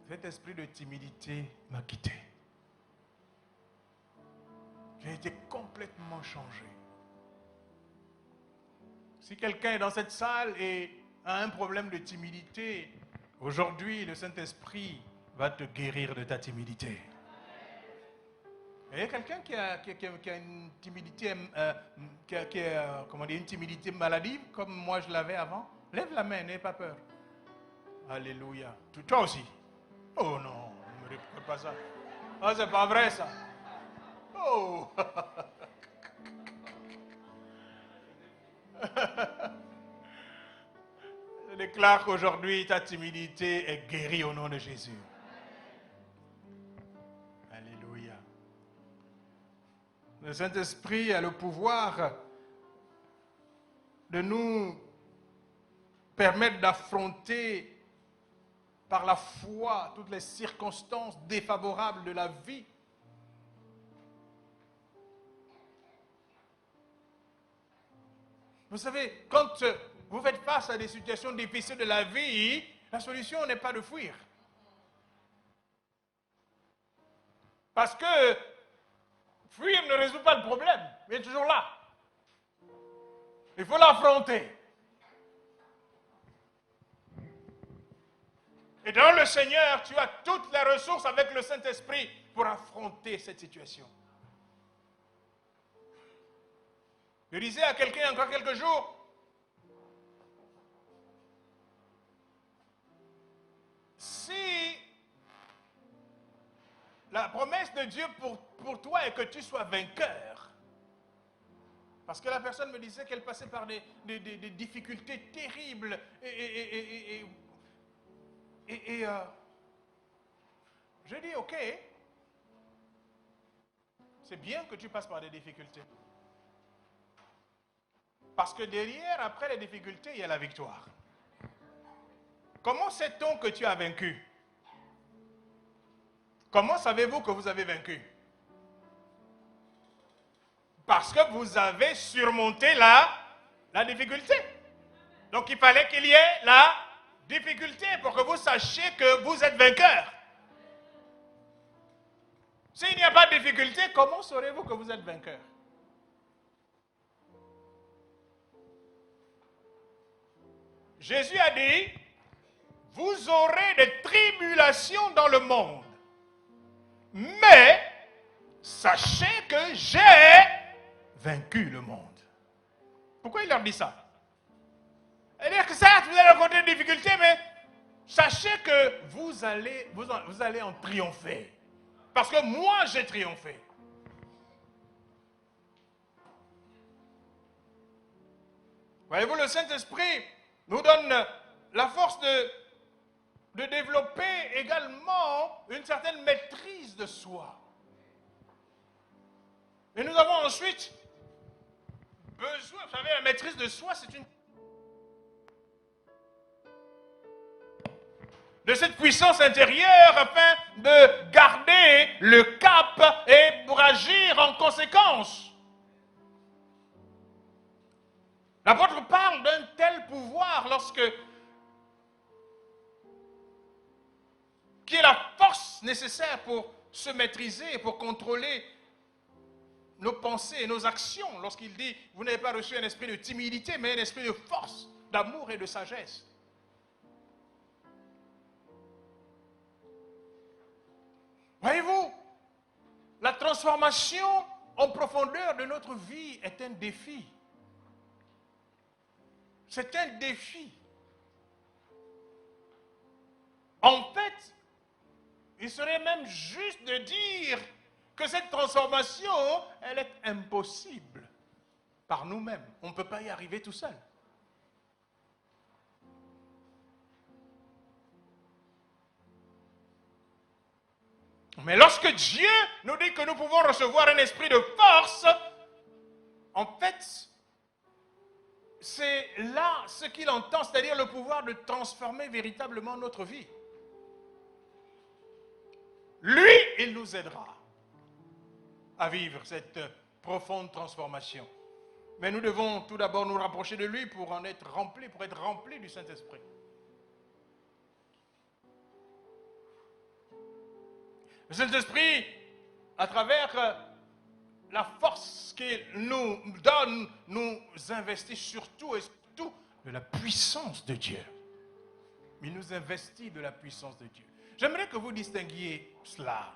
cet esprit de timidité m'a quitté. J'ai été complètement changé. Si quelqu'un est dans cette salle et a un problème de timidité, aujourd'hui, le Saint-Esprit va te guérir de ta timidité. Il y a quelqu'un qui a une timidité, une timidité maladive, comme moi je l'avais avant? Lève la main, n'aie pas peur. Alléluia. Toi aussi. Oh non, ne me répète pas ça. Ah, c'est pas vrai ça. Oh. Je déclare qu'aujourd'hui ta timidité est guérie au nom de Jésus. Alléluia. Le Saint-Esprit a le pouvoir de nous permettre d'affronter par la foi toutes les circonstances défavorables de la vie. Vous savez, quand vous faites face à des situations difficiles de la vie, la solution n'est pas de fuir. Parce que fuir ne résout pas le problème. Il est toujours là. Il faut l'affronter. Et dans le Seigneur, tu as toutes les ressources avec le Saint-Esprit pour affronter cette situation. Je disais à quelqu'un il y a encore quelques jours, si la promesse de Dieu pour toi est que tu sois vainqueur, parce que la personne me disait qu'elle passait par des difficultés terribles je dis ok, c'est bien que tu passes par des difficultés. Parce que derrière, après les difficultés, il y a la victoire. Comment sait-on que tu as vaincu? Comment savez-vous que vous avez vaincu? Parce que vous avez surmonté la difficulté. Donc il fallait qu'il y ait la difficulté pour que vous sachiez que vous êtes vainqueur. S'il n'y a pas de difficulté, comment saurez-vous que vous êtes vainqueur? Jésus a dit, vous aurez des tribulations dans le monde, mais sachez que j'ai vaincu le monde. Pourquoi il leur dit ça? C'est-à-dire que certes, vous allez rencontrer des difficultés, mais sachez que vous allez en triompher. Parce que moi, j'ai triomphé. Voyez-vous, le Saint-Esprit nous donne la force de développer également une certaine maîtrise de soi. Et nous avons ensuite besoin, vous savez, la maîtrise de soi, c'est de cette puissance intérieure afin de garder le cap et pour agir en conséquence. L'apôtre parle d'un tel pouvoir qui est la force nécessaire pour se maîtriser et pour contrôler nos pensées et nos actions. Lorsqu'il dit, vous n'avez pas reçu un esprit de timidité, mais un esprit de force, d'amour et de sagesse. Voyez-vous, la transformation en profondeur de notre vie est un défi. C'est un défi. En fait, il serait même juste de dire que cette transformation, elle est impossible par nous-mêmes. On ne peut pas y arriver tout seul. Mais lorsque Dieu nous dit que nous pouvons recevoir un esprit de force, en fait, c'est là ce qu'il entend, c'est-à-dire le pouvoir de transformer véritablement notre vie. Lui, il nous aidera à vivre cette profonde transformation. Mais nous devons tout d'abord nous rapprocher de lui pour en être remplis, pour être remplis du Saint-Esprit. Le Saint-Esprit, à travers la force qu'il nous donne, nous investit surtout et surtout de la puissance de Dieu. Il nous investit de la puissance de Dieu. J'aimerais que vous distinguiez cela.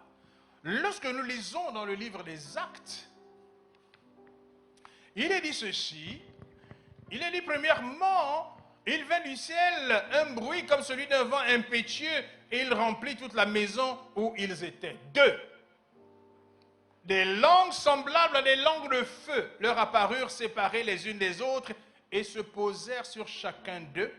Lorsque nous lisons dans le livre des Actes, il est dit ceci, il est dit premièrement, il vint du ciel un bruit comme celui d'un vent impétueux et il remplit toute la maison où ils étaient. 2. Des langues semblables à des langues de feu leur apparurent séparées les unes des autres et se posèrent sur chacun d'eux.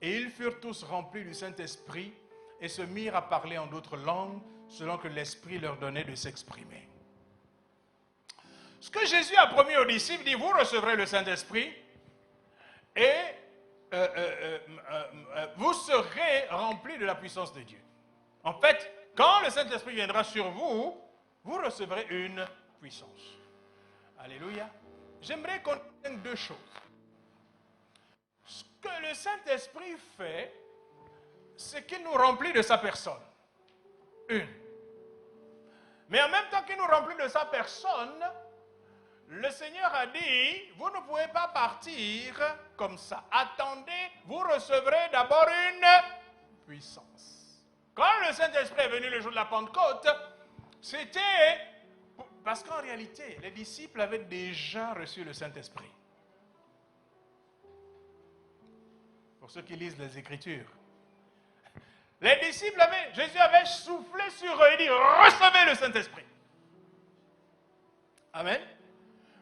Et ils furent tous remplis du Saint-Esprit et se mirent à parler en d'autres langues selon que l'Esprit leur donnait de s'exprimer. Ce que Jésus a promis aux disciples, dit, vous recevrez le Saint-Esprit et vous serez remplis de la puissance de Dieu. En fait, quand le Saint-Esprit viendra sur vous, vous recevrez une puissance. Alléluia. J'aimerais qu'on distingue deux choses. Ce que le Saint-Esprit fait, c'est qu'il nous remplit de sa personne. Une. Mais en même temps qu'il nous remplit de sa personne, le Seigneur a dit, vous ne pouvez pas partir comme ça. Attendez, vous recevrez d'abord une puissance. Quand le Saint-Esprit est venu le jour de la Pentecôte, c'était... Parce qu'en réalité, les disciples avaient déjà reçu le Saint-Esprit. Pour ceux qui lisent les Écritures. Les disciples Jésus avait soufflé sur eux et dit, recevez le Saint-Esprit. Amen.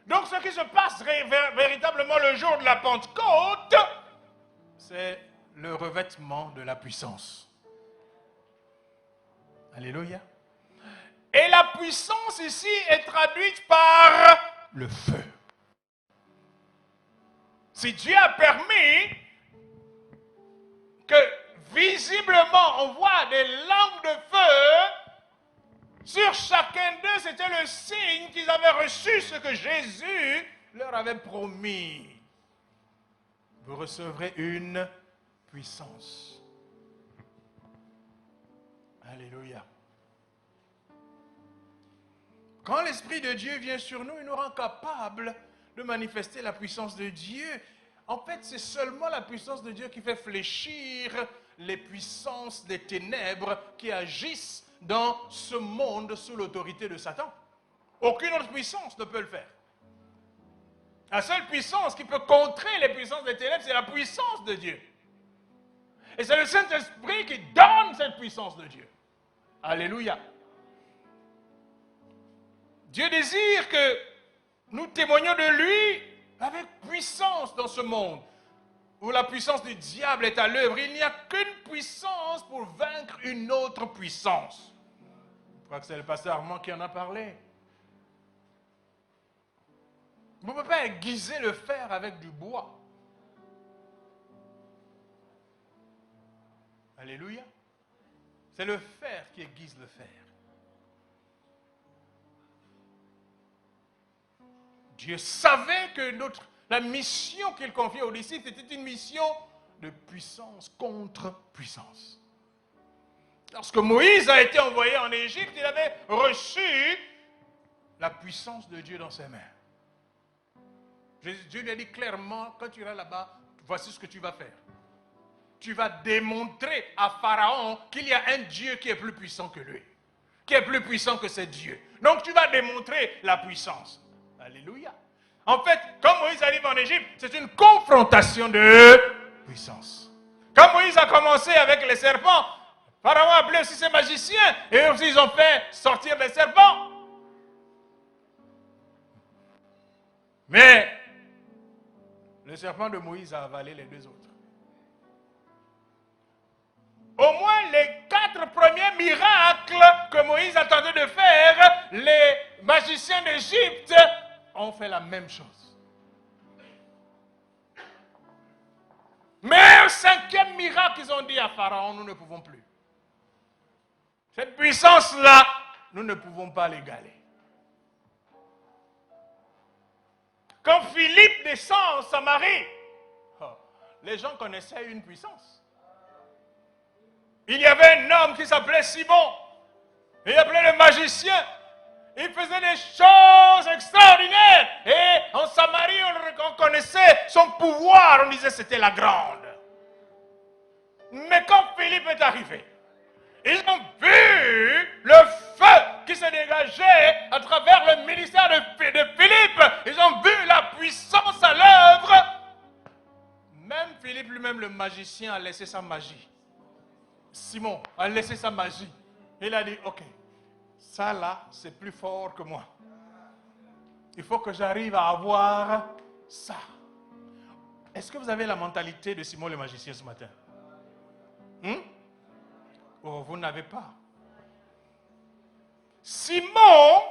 Donc ce qui se passe véritablement le jour de la Pentecôte, c'est le revêtement de la puissance. Alléluia. Et la puissance ici est traduite par le feu. Si Dieu a permis que visiblement on voit des langues de feu, sur chacun d'eux, c'était le signe qu'ils avaient reçu ce que Jésus leur avait promis. Vous recevrez une puissance. Alléluia. Quand l'Esprit de Dieu vient sur nous, il nous rend capables de manifester la puissance de Dieu. En fait, c'est seulement la puissance de Dieu qui fait fléchir les puissances des ténèbres qui agissent dans ce monde sous l'autorité de Satan. Aucune autre puissance ne peut le faire. La seule puissance qui peut contrer les puissances des ténèbres, c'est la puissance de Dieu. Et c'est le Saint-Esprit qui donne cette puissance de Dieu. Alléluia. Dieu désire que nous témoignions de lui avec puissance dans ce monde où la puissance du diable est à l'œuvre. Il n'y a qu'une puissance pour vaincre une autre puissance. Je crois que c'est le pasteur Armand qui en a parlé. Vous ne pouvez pas aiguiser le fer avec du bois. Alléluia. C'est le fer qui aiguise le fer. Dieu savait que la mission qu'il confiait aux disciples était une mission de puissance contre puissance. Lorsque Moïse a été envoyé en Égypte, il avait reçu la puissance de Dieu dans ses mains. Dieu lui a dit clairement, quand tu iras là-bas, voici ce que tu vas faire. Tu vas démontrer à Pharaon qu'il y a un Dieu qui est plus puissant que lui, qui est plus puissant que ces dieux. Donc tu vas démontrer la puissance. Alléluia. En fait, quand Moïse arrive en Égypte, c'est une confrontation de puissance. Quand Moïse a commencé avec les serpents, Pharaon a appelé aussi ses magiciens et eux aussi ils ont fait sortir les serpents. Mais le serpent de Moïse a avalé les deux autres. Au moins les 4 premiers miracles que Moïse a tenté de faire, les magiciens d'Égypte ont fait la même chose. Mais au 5e miracle, ils ont dit à Pharaon, nous ne pouvons plus. Cette puissance-là, nous ne pouvons pas l'égaler. Quand Philippe descend en Samarie, les gens connaissaient une puissance. Il y avait un homme qui s'appelait Simon. Il appelait le magicien. Il faisait des choses extraordinaires. Et en Samarie, on connaissait son pouvoir. On disait que c'était la grande. Mais quand Philippe est arrivé, ils ont vu le feu qui se dégageait à travers le ministère de Philippe. Ils ont vu la puissance à l'œuvre. Même Philippe lui-même, le magicien, a laissé sa magie. Simon a laissé sa magie. Il a dit, ok, ça là, c'est plus fort que moi. Il faut que j'arrive à avoir ça. Est-ce que vous avez la mentalité de Simon le magicien ce matin? Oh, vous n'avez pas. Simon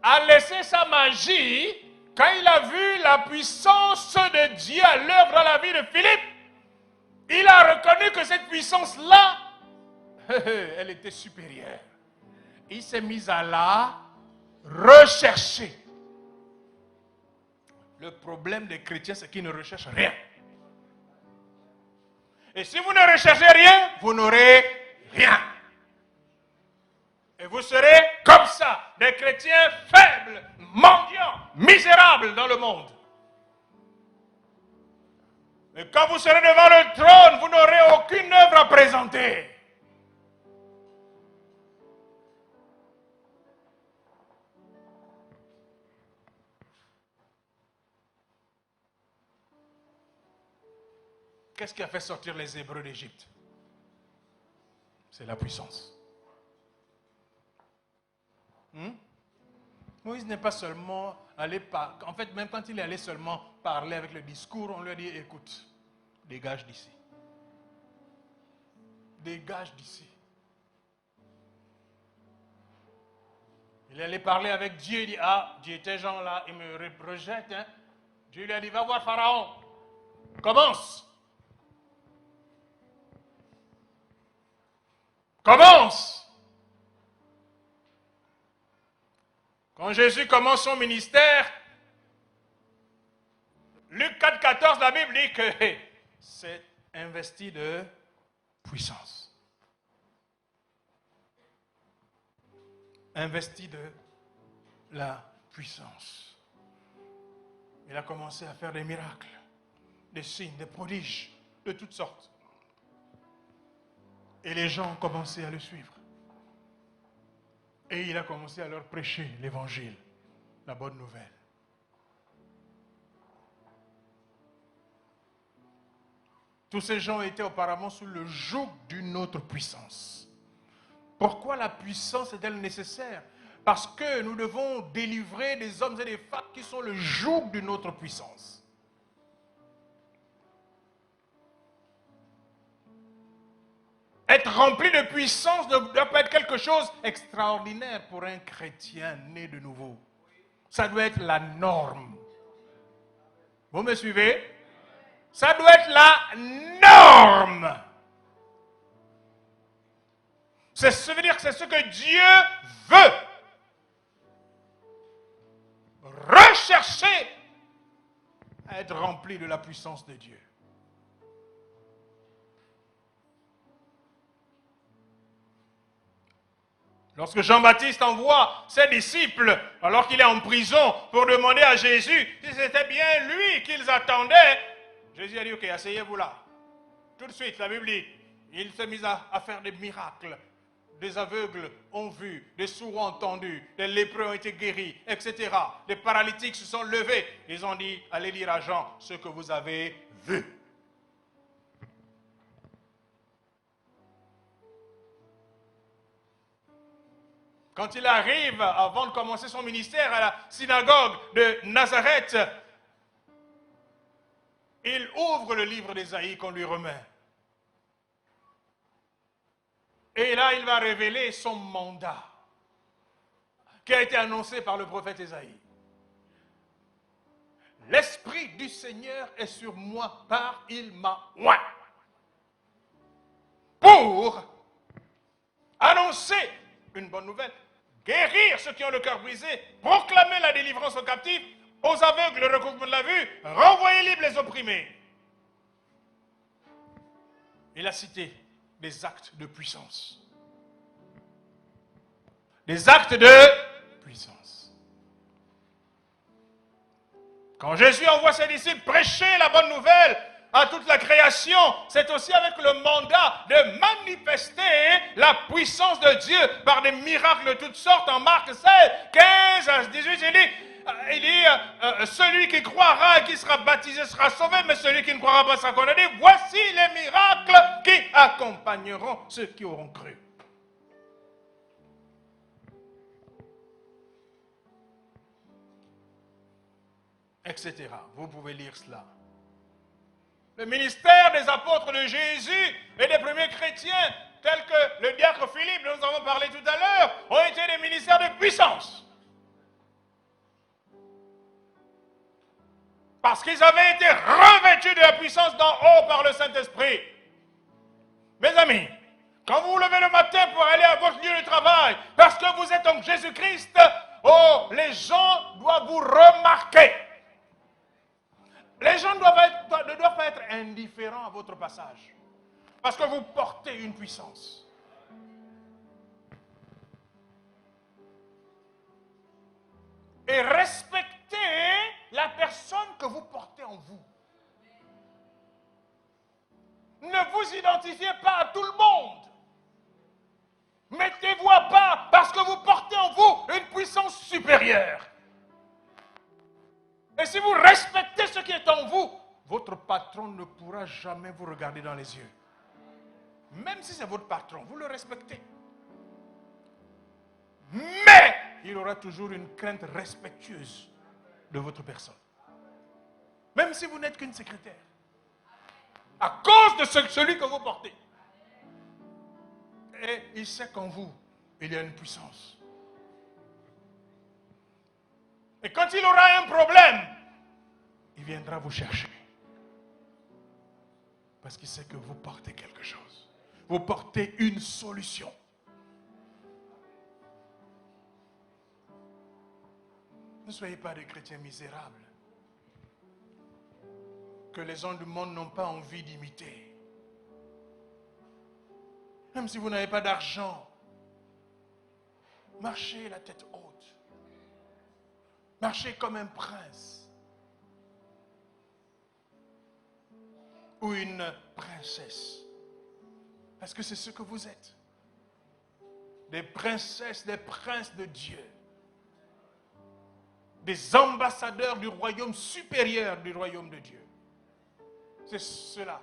a laissé sa magie quand il a vu la puissance de Dieu à l'œuvre dans la vie de Philippe. Il a reconnu que cette puissance-là, elle était supérieure. Il s'est mis à la rechercher. Le problème des chrétiens, c'est qu'ils ne recherchent rien. Et si vous ne recherchez rien, vous n'aurez rien. Et vous serez comme ça. des chrétiens faibles, mendiants, misérables dans le monde. Et quand vous serez devant le trône, vous n'aurez aucune œuvre à présenter. Qu'est-ce qui a fait sortir les Hébreux d'Égypte? C'est la puissance. Moïse n'est pas seulement allé par... En fait, même quand il est allé seulement parler avec le discours, on lui a dit, écoute, dégage d'ici. Dégage d'ici. Il est allé parler avec Dieu, il dit, ah, Dieu, tes gens là, ils me rejettent. Hein. Dieu lui a dit, va voir Pharaon. Commence. Commence. Quand Jésus commence son ministère, Luc 4,14, la Bible dit que c'est investi de puissance. Investi de la puissance. Il a commencé à faire des miracles, des signes, des prodiges, de toutes sortes. Et les gens ont commencé à le suivre. Et il a commencé à leur prêcher l'évangile, la bonne nouvelle. Tous ces gens étaient auparavant sous le joug d'une autre puissance. Pourquoi la puissance est-elle nécessaire? Parce que nous devons délivrer des hommes et des femmes qui sont le joug d'une autre puissance. Être rempli de puissance ne doit pas être quelque chose d'extraordinaire pour un chrétien né de nouveau. Ça doit être la norme. Vous me suivez? Ça doit être la norme. Ça veut dire que c'est ce que Dieu veut. Rechercher à être rempli de la puissance de Dieu. Lorsque Jean-Baptiste envoie ses disciples, alors qu'il est en prison, pour demander à Jésus si c'était bien lui qu'ils attendaient, Jésus a dit, ok, asseyez-vous là. Tout de suite, la Bible dit, il s'est mis à faire des miracles. Des aveugles ont vu, des sourds ont entendu, des lépreux ont été guéris, etc. Des paralytiques se sont levés. Ils ont dit, allez dire à Jean ce que vous avez vu. Quand il arrive, avant de commencer son ministère, à la synagogue de Nazareth, il ouvre le livre d'Ésaïe qu'on lui remet. Et là, il va révéler son mandat qui a été annoncé par le prophète Ésaïe. L'Esprit du Seigneur est sur moi, car il m'a oint. Pour annoncer une bonne nouvelle, guérir ceux qui ont le cœur brisé, proclamer la délivrance aux captifs, aux aveugles le recouvrement de la vue, renvoyer libres les opprimés. Il a cité des actes de puissance. Des actes de puissance. Quand Jésus envoie ses disciples prêcher la bonne nouvelle à toute la création, c'est aussi avec le mandat de manifester la puissance de Dieu par des miracles de toutes sortes. En Marc 16, 15 à 18, il dit celui qui croira et qui sera baptisé sera sauvé, mais celui qui ne croira pas sera condamné. Voici les miracles qui accompagneront ceux qui auront cru. Etc. Vous pouvez lire cela. Le ministère des apôtres de Jésus et des premiers chrétiens, tels que le diacre Philippe, dont nous avons parlé tout à l'heure, ont été des ministères de puissance. Parce qu'ils avaient été revêtus de la puissance d'en haut par le Saint-Esprit. Mes amis, quand vous vous levez le matin pour aller à votre lieu de travail, parce que vous êtes en Jésus-Christ, oh, les gens doivent vous remarquer. Les gens ne doivent pas être indifférents à votre passage. Parce que vous portez une puissance. Et respectez la personne que vous portez en vous. Ne vous identifiez pas à tout le monde. Mettez-vous à part parce que vous portez en vous une puissance supérieure. Et si vous respectez ce qui est en vous, votre patron ne pourra jamais vous regarder dans les yeux. Même si c'est votre patron, vous le respectez. Mais il aura toujours une crainte respectueuse de votre personne. Même si vous n'êtes qu'une secrétaire. À cause de celui que vous portez. Et il sait qu'en vous, il y a une puissance. Et quand il aura un problème, il viendra vous chercher. Parce qu'il sait que vous portez quelque chose. Vous portez une solution. Ne soyez pas des chrétiens misérables que les gens du monde n'ont pas envie d'imiter. Même si vous n'avez pas d'argent, marchez la tête haute. Marchez comme un prince ou une princesse. Parce que c'est ce que vous êtes. Des princesses, des princes de Dieu. Des ambassadeurs du royaume supérieur du royaume de Dieu. C'est cela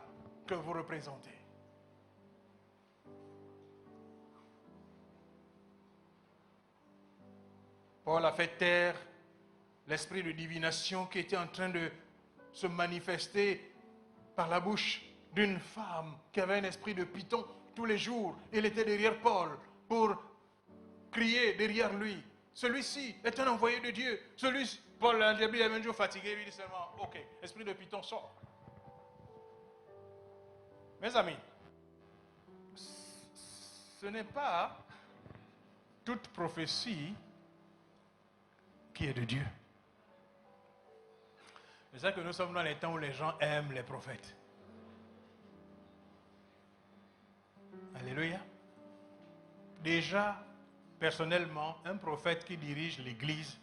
que vous représentez. Paul a fait taire l'esprit de divination qui était en train de se manifester par la bouche d'une femme qui avait un esprit de python tous les jours. Il était derrière Paul pour crier derrière lui. Celui-ci est un envoyé de Dieu. Paul a dit, il avait un jour fatigué, il dit seulement, ok, esprit de python sort. Mes amis, ce n'est pas toute prophétie qui est de Dieu. C'est ça que nous sommes dans les temps où les gens aiment les prophètes. Alléluia. Déjà, personnellement, un prophète qui dirige l'église,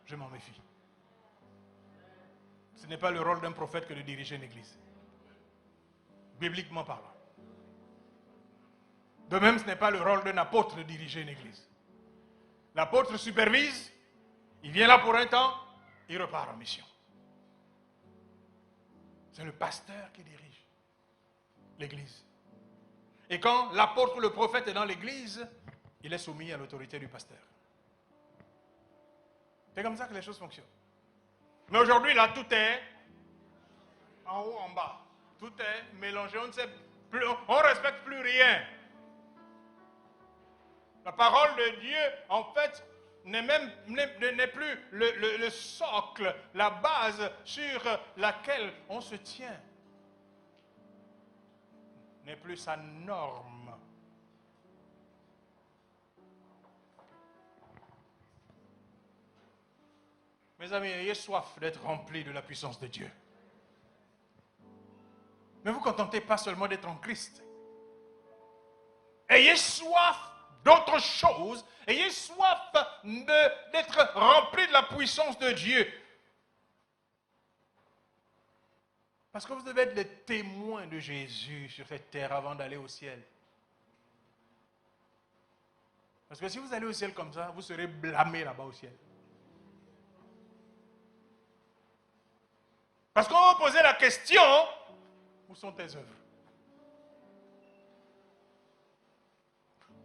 je m'en méfie. Ce n'est pas le rôle d'un prophète que de diriger une église. Bibliquement parlant. De même, ce n'est pas le rôle d'un apôtre de diriger une église. L'apôtre supervise, il vient là pour un temps, il repart en mission. C'est le pasteur qui dirige l'église. Et quand l'apôtre ou le prophète est dans l'église, il est soumis à l'autorité du pasteur. C'est comme ça que les choses fonctionnent. Mais aujourd'hui, là, tout est en haut, en bas. Tout est mélangé. On ne sait plus, on ne respecte plus rien. La parole de Dieu, en fait, n'est plus le socle, la base sur laquelle on se tient. N'est plus sa norme. Mes amis, ayez soif d'être remplis de la puissance de Dieu. Ne vous contentez pas seulement d'être en Christ. Ayez soif d'autre chose. Ayez soif d'être remplis de la puissance de Dieu. Parce que vous devez être les témoins de Jésus sur cette terre avant d'aller au ciel. Parce que si vous allez au ciel comme ça, vous serez blâmés là-bas au ciel. Parce qu'on va poser la question, où sont tes œuvres?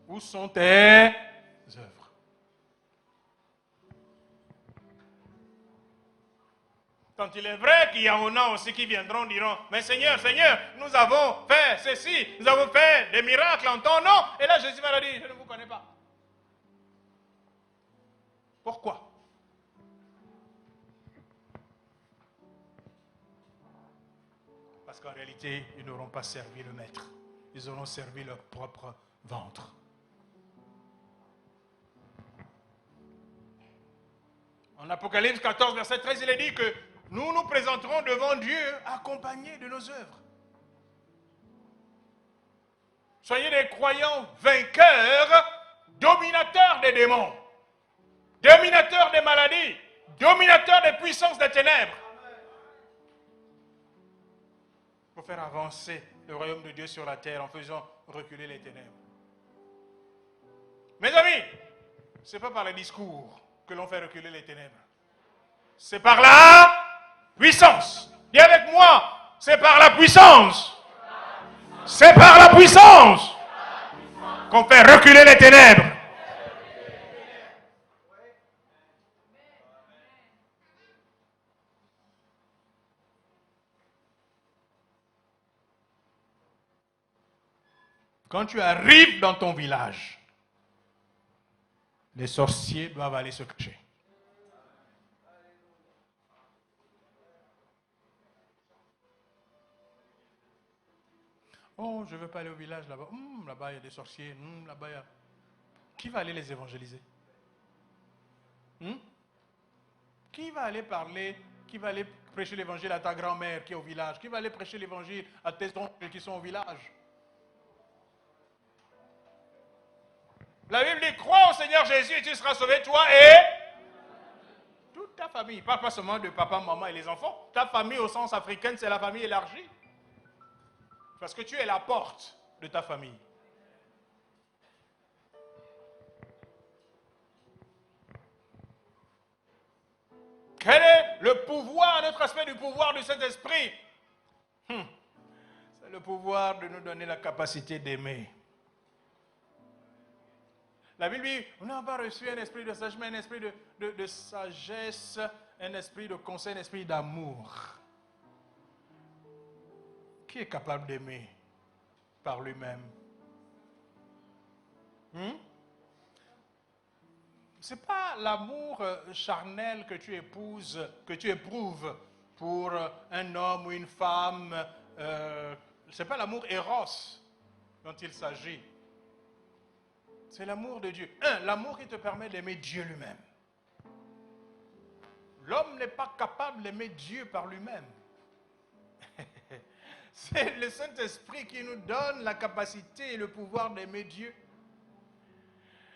Où sont tes œuvres? Quand il est vrai qu'il y en a aussi qui viendront, diront, mais Seigneur, Seigneur, nous avons fait ceci, nous avons fait des miracles en ton nom. Et là, Jésus va leur dire, je ne vous connais pas. Pourquoi? Parce qu'en réalité, ils n'auront pas servi le maître. Ils auront servi leur propre ventre. En Apocalypse 14, verset 13, il est dit que nous nous présenterons devant Dieu accompagnés de nos œuvres. Soyez des croyants vainqueurs, dominateurs des démons, dominateurs des maladies, dominateur des puissances des ténèbres, pour faire avancer le royaume de Dieu sur la terre en faisant reculer les ténèbres. Mes amis, ce n'est pas par les discours que l'on fait reculer les ténèbres. C'est par la puissance. Dis avec moi, c'est par la puissance. C'est par la puissance qu'on fait reculer les ténèbres. Quand tu arrives dans ton village, les sorciers doivent aller se cacher. Oh, je ne veux pas aller au village là-bas. Là-bas, il y a des sorciers. Là-bas, il y a... Qui va aller les évangéliser? Qui va aller parler? Qui va aller prêcher l'évangile à ta grand-mère qui est au village? Qui va aller prêcher l'évangile à tes oncles qui sont au village? La Bible dit, crois au Seigneur Jésus et tu seras sauvé, toi et toute ta famille. Pas seulement de papa, maman et les enfants. Ta famille au sens africain, c'est la famille élargie. Parce que tu es la porte de ta famille. Quel est le pouvoir, notre aspect du pouvoir du Saint-Esprit? C'est le pouvoir de nous donner la capacité d'aimer. La Bible dit, on n'a pas reçu un esprit de sagesse, mais un esprit de sagesse, un esprit de conseil, un esprit d'amour. Qui est capable d'aimer par lui-même? Ce n'est pas l'amour charnel que tu épouses, que tu éprouves pour un homme ou une femme. Ce n'est pas l'amour éros dont il s'agit. C'est l'amour de Dieu. L'amour qui te permet d'aimer Dieu lui-même. L'homme n'est pas capable d'aimer Dieu par lui-même. C'est le Saint-Esprit qui nous donne la capacité et le pouvoir d'aimer Dieu.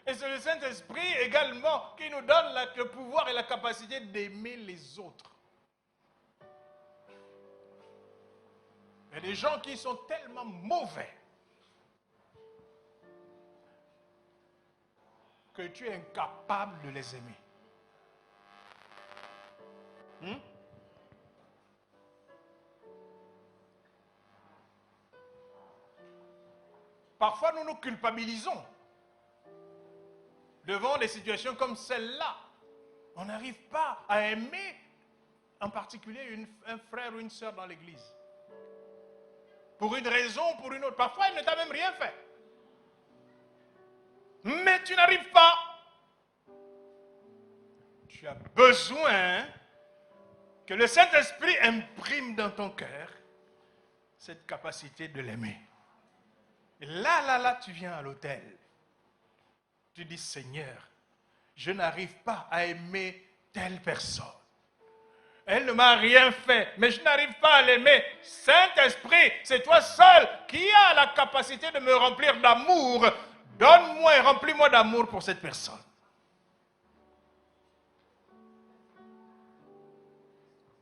Et c'est le Saint-Esprit également qui nous donne le pouvoir et la capacité d'aimer les autres. Il y a des gens qui sont tellement mauvais que tu es incapable de les aimer. Parfois, nous nous culpabilisons devant des situations comme celle-là. On n'arrive pas à aimer en particulier un frère ou une sœur dans l'église. Pour une raison ou pour une autre. Parfois, il ne t'a même rien fait. Mais tu n'arrives pas. Tu as besoin que le Saint-Esprit imprime dans ton cœur cette capacité de l'aimer. Et là, tu viens à l'autel. Tu dis, Seigneur, je n'arrive pas à aimer telle personne. Elle ne m'a rien fait, mais je n'arrive pas à l'aimer. Saint-Esprit, c'est toi seul qui as la capacité de me remplir d'amour. Donne-moi et remplis-moi d'amour pour cette personne.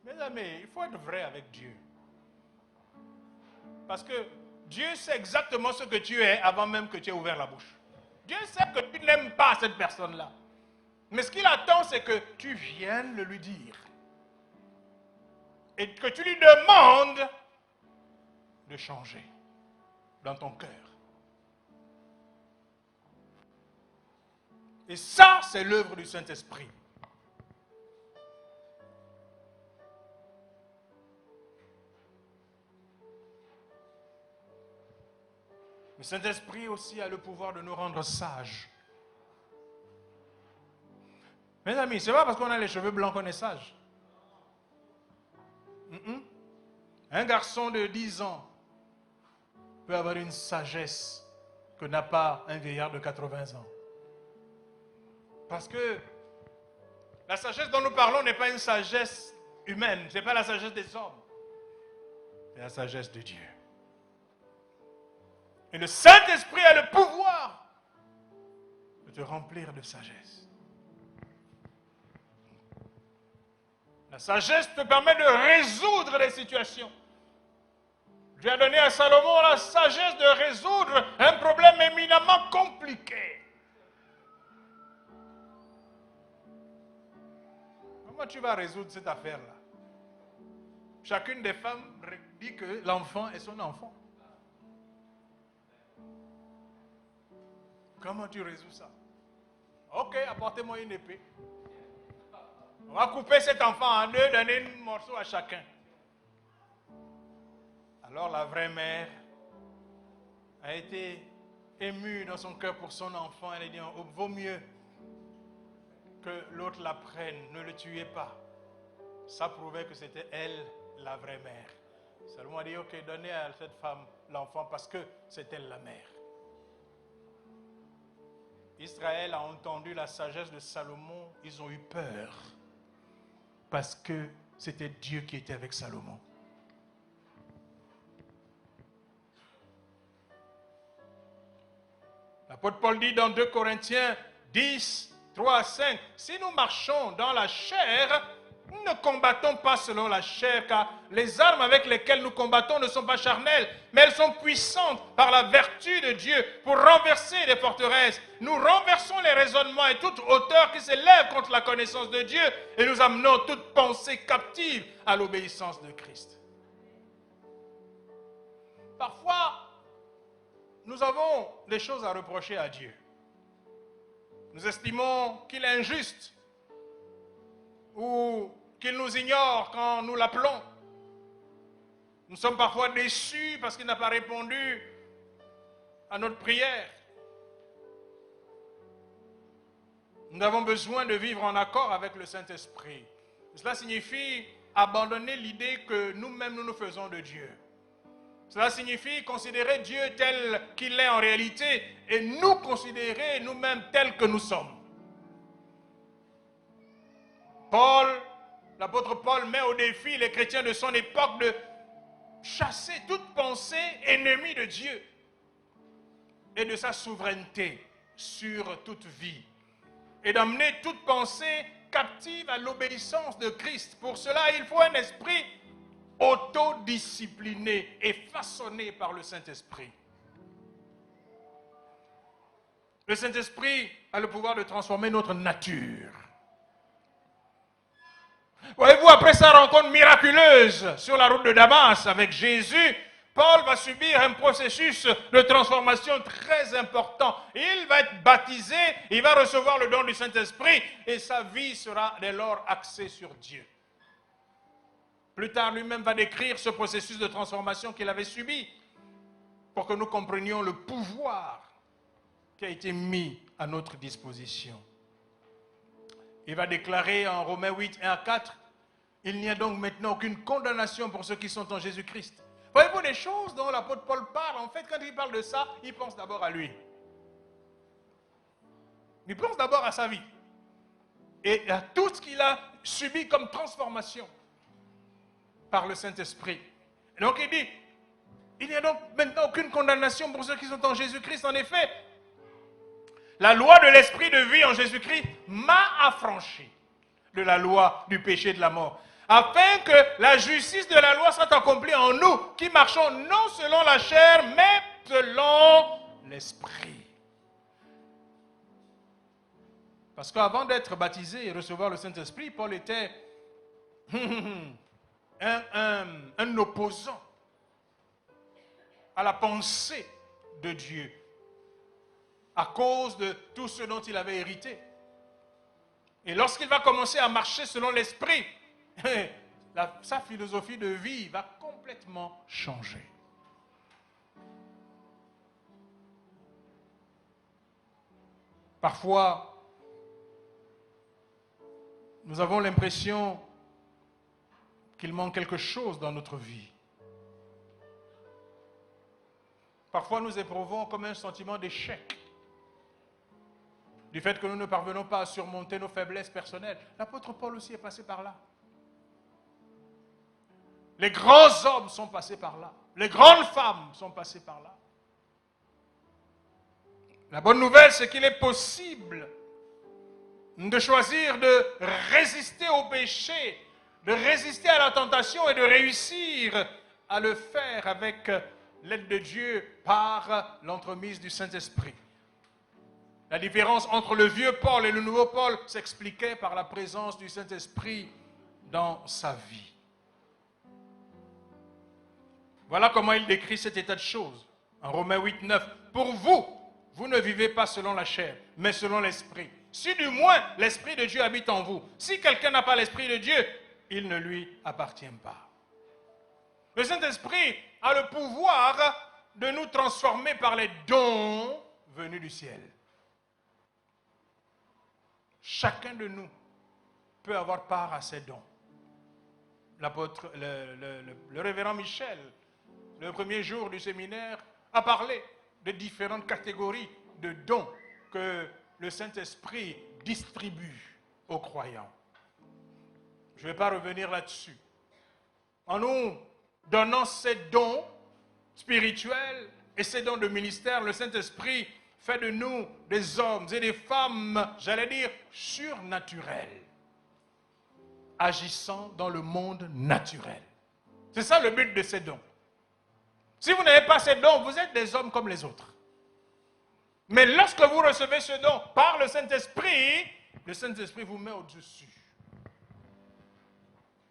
Mes amis, il faut être vrai avec Dieu. Parce que Dieu sait exactement ce que tu es avant même que tu aies ouvert la bouche. Dieu sait que tu n'aimes pas cette personne-là. Mais ce qu'il attend, c'est que tu viennes le lui dire. Et que tu lui demandes de changer dans ton cœur. Et ça, c'est l'œuvre du Saint-Esprit. Le Saint-Esprit aussi a le pouvoir de nous rendre sages. Mes amis, ce n'est pas parce qu'on a les cheveux blancs qu'on est sage. Un garçon de 10 ans peut avoir une sagesse que n'a pas un vieillard de 80 ans. Parce que la sagesse dont nous parlons n'est pas une sagesse humaine, ce n'est pas la sagesse des hommes, c'est la sagesse de Dieu. Et le Saint-Esprit a le pouvoir de te remplir de sagesse. La sagesse te permet de résoudre des situations. Dieu a donné à Salomon la sagesse de résoudre un problème éminemment compliqué. Comment tu vas résoudre cette affaire-là? Chacune des femmes dit que l'enfant est son enfant. Comment tu résous ça? Ok, apportez-moi une épée. On va couper cet enfant en deux, donner un morceau à chacun. Alors la vraie mère a été émue dans son cœur pour son enfant. Elle a dit, oh, vaut mieux que l'autre la prenne, ne le tuez pas. Ça prouvait que c'était elle, la vraie mère. Salomon a dit, ok, donnez à cette femme l'enfant parce que c'est elle la mère. Israël a entendu la sagesse de Salomon, ils ont eu peur parce que c'était Dieu qui était avec Salomon. L'apôtre Paul dit dans 2 Corinthiens 10, 3 à 5, si nous marchons dans la chair, nous ne combattons pas selon la chair, car les armes avec lesquelles nous combattons ne sont pas charnelles, mais elles sont puissantes par la vertu de Dieu pour renverser les forteresses. Nous renversons les raisonnements et toute hauteur qui s'élève contre la connaissance de Dieu et nous amenons toute pensée captive à l'obéissance de Christ. Parfois, nous avons des choses à reprocher à Dieu. Nous estimons qu'il est injuste ou qu'il nous ignore quand nous l'appelons. Nous sommes parfois déçus parce qu'il n'a pas répondu à notre prière. Nous avons besoin de vivre en accord avec le Saint-Esprit. Cela signifie abandonner l'idée que nous-mêmes nous faisons de Dieu. Cela signifie considérer Dieu tel qu'il est en réalité et nous considérer nous-mêmes tels que nous sommes. L'apôtre Paul met au défi les chrétiens de son époque de chasser toute pensée ennemie de Dieu et de sa souveraineté sur toute vie et d'amener toute pensée captive à l'obéissance de Christ. Pour cela, il faut un esprit autodiscipliné et façonné par le Saint-Esprit. Le Saint-Esprit a le pouvoir de transformer notre nature. Voyez-vous, après sa rencontre miraculeuse sur la route de Damas avec Jésus, Paul va subir un processus de transformation très important. Il va être baptisé, il va recevoir le don du Saint-Esprit et sa vie sera dès lors axée sur Dieu. Plus tard, lui-même va décrire ce processus de transformation qu'il avait subi pour que nous comprenions le pouvoir qui a été mis à notre disposition. Il va déclarer en Romains 8, 1 à 4, « Il n'y a donc maintenant aucune condamnation pour ceux qui sont en Jésus-Christ. » Voyez-vous les choses dont l'apôtre Paul parle, en fait, quand il parle de ça, il pense d'abord à lui. Il pense d'abord à sa vie et à tout ce qu'il a subi comme transformation par le Saint-Esprit. Et donc il dit, il n'y a donc maintenant aucune condamnation pour ceux qui sont en Jésus-Christ. En effet, la loi de l'esprit de vie en Jésus-Christ m'a affranchi de la loi du péché et de la mort, afin que la justice de la loi soit accomplie en nous, qui marchons non selon la chair, mais selon l'esprit. Parce qu'avant d'être baptisé et recevoir le Saint-Esprit, Paul était un opposant à la pensée de Dieu à cause de tout ce dont il avait hérité. Et lorsqu'il va commencer à marcher selon l'esprit, sa philosophie de vie va complètement changer. Parfois, nous avons l'impression qu'il manque quelque chose dans notre vie. Parfois, nous éprouvons comme un sentiment d'échec, du fait que nous ne parvenons pas à surmonter nos faiblesses personnelles. L'apôtre Paul aussi est passé par là. Les grands hommes sont passés par là. Les grandes femmes sont passées par là. La bonne nouvelle, c'est qu'il est possible de choisir de résister au péché, de résister à la tentation et de réussir à le faire avec l'aide de Dieu par l'entremise du Saint-Esprit. La différence entre le vieux Paul et le nouveau Paul s'expliquait par la présence du Saint-Esprit dans sa vie. Voilà comment il décrit cet état de choses. En Romains 8, 9. Pour vous, vous ne vivez pas selon la chair, mais selon l'Esprit. Si du moins l'Esprit de Dieu habite en vous. Si quelqu'un n'a pas l'Esprit de Dieu, il ne lui appartient pas. Le Saint-Esprit a le pouvoir de nous transformer par les dons venus du ciel. Chacun de nous peut avoir part à ces dons. L'apôtre, le révérend Michel, le premier jour du séminaire, a parlé de différentes catégories de dons que le Saint-Esprit distribue aux croyants. Je ne vais pas revenir là-dessus. En nous donnant ces dons spirituels et ces dons de ministère, le Saint-Esprit fait de nous des hommes et des femmes, j'allais dire, surnaturels, agissant dans le monde naturel. C'est ça le but de ces dons. Si vous n'avez pas ces dons, vous êtes des hommes comme les autres. Mais lorsque vous recevez ce don par le Saint-Esprit vous met au-dessus.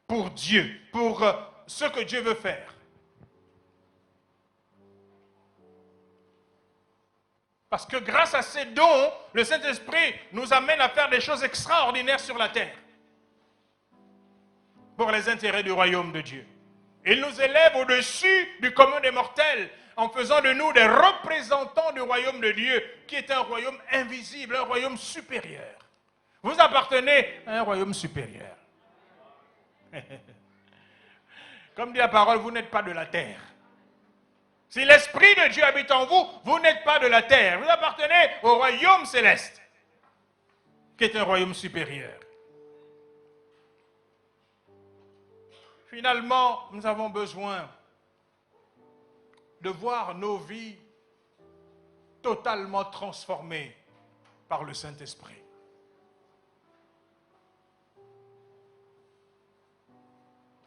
Pour Dieu, pour ce que Dieu veut faire. Parce que grâce à ces dons, le Saint-Esprit nous amène à faire des choses extraordinaires sur la terre. Pour les intérêts du royaume de Dieu. Il nous élève au-dessus du commun des mortels en faisant de nous des représentants du royaume de Dieu qui est un royaume invisible, un royaume supérieur. Vous appartenez à un royaume supérieur. Comme dit la parole, vous n'êtes pas de la terre. Si l'Esprit de Dieu habite en vous, vous n'êtes pas de la terre. Vous appartenez au royaume céleste, qui est un royaume supérieur. Finalement, nous avons besoin de voir nos vies totalement transformées par le Saint-Esprit.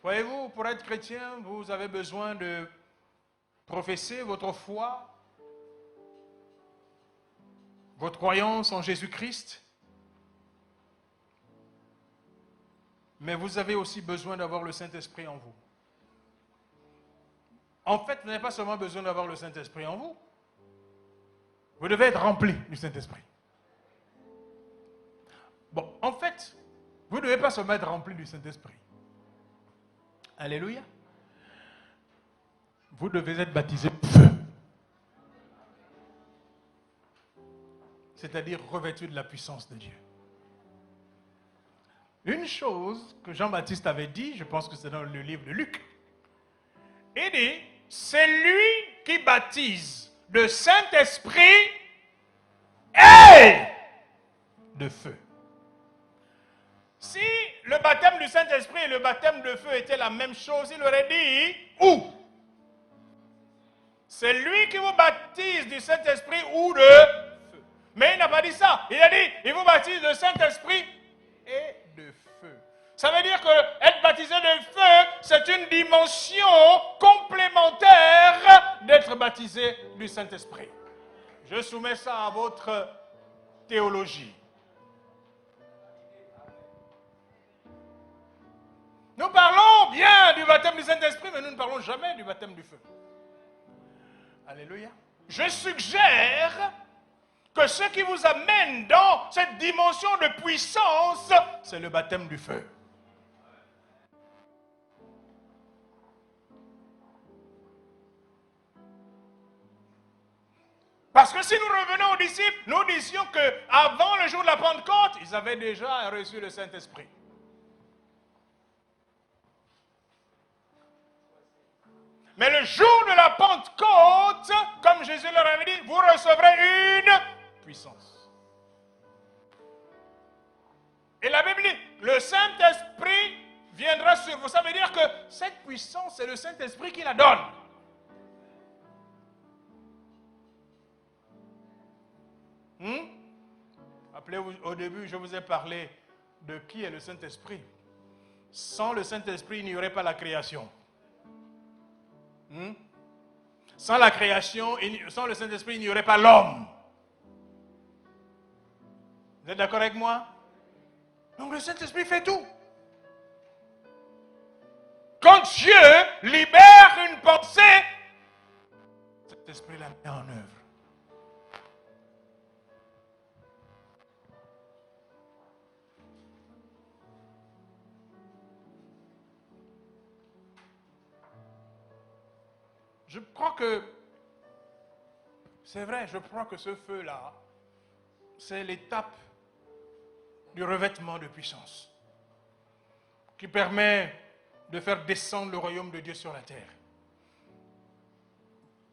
Voyez-vous, pour être chrétien, vous avez besoin de professer votre foi, votre croyance en Jésus-Christ. Mais vous avez aussi besoin d'avoir le Saint-Esprit en vous. En fait, vous n'avez pas seulement besoin d'avoir le Saint-Esprit en vous. Vous devez être rempli du Saint-Esprit. Bon, en fait, vous ne devez pas seulement être rempli du Saint-Esprit. Alléluia. Vous devez être baptisé de feu. C'est-à-dire revêtu de la puissance de Dieu. Une chose que Jean-Baptiste avait dit, je pense que c'est dans le livre de Luc, il dit, c'est lui qui baptise de Saint-Esprit et de feu. Si le baptême du Saint-Esprit et le baptême de feu étaient la même chose, il aurait dit, où? C'est lui qui vous baptise du Saint-Esprit ou de feu. Mais il n'a pas dit ça. Il a dit, il vous baptise de Saint-Esprit et de feu. Ça veut dire que être baptisé de feu, c'est une dimension complémentaire d'être baptisé du Saint-Esprit. Je soumets ça à votre théologie. Nous parlons bien du baptême du Saint-Esprit, mais nous ne parlons jamais du baptême du feu. Alléluia. Je suggère que ce qui vous amène dans cette dimension de puissance, c'est le baptême du feu. Parce que si nous revenons aux disciples, nous disions qu'avant le jour de la Pentecôte, ils avaient déjà reçu le Saint-Esprit. Mais le jour de la Pentecôte, comme Jésus leur avait dit, vous recevrez une puissance. Et la Bible dit, le Saint-Esprit viendra sur vous. Ça veut dire que cette puissance, c'est le Saint-Esprit qui la donne. Rappelez-vous, au début, je vous ai parlé de qui est le Saint-Esprit. Sans le Saint-Esprit, il n'y aurait pas la création. Sans la création, sans le Saint-Esprit, il n'y aurait pas l'homme. Vous êtes d'accord avec moi? Donc le Saint-Esprit fait tout. Quand Dieu libère une pensée, cet esprit la met en œuvre. Je crois que, c'est vrai, je crois que ce feu-là, c'est l'étape du revêtement de puissance qui permet de faire descendre le royaume de Dieu sur la terre.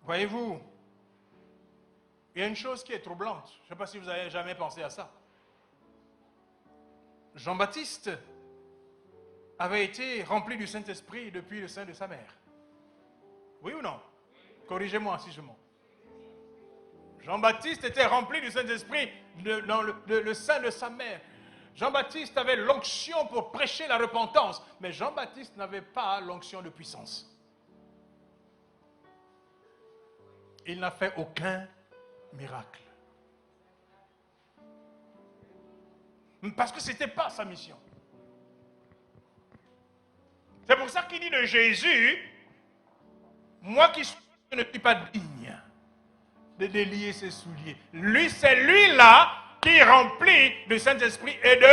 Voyez-vous, il y a une chose qui est troublante. Je ne sais pas si vous avez jamais pensé à ça. Jean-Baptiste avait été rempli du Saint-Esprit depuis le sein de sa mère. Oui ou non? Corrigez-moi si je mens. Jean-Baptiste était rempli du Saint-Esprit dans le sein de sa mère. Jean-Baptiste avait l'onction pour prêcher la repentance, mais Jean-Baptiste n'avait pas l'onction de puissance. Il n'a fait aucun miracle. Parce que ce n'était pas sa mission. C'est pour ça qu'il dit de Jésus, moi qui suis, je ne suis pas digne de délier ses souliers. Lui, c'est lui-là qui est rempli du Saint-Esprit et de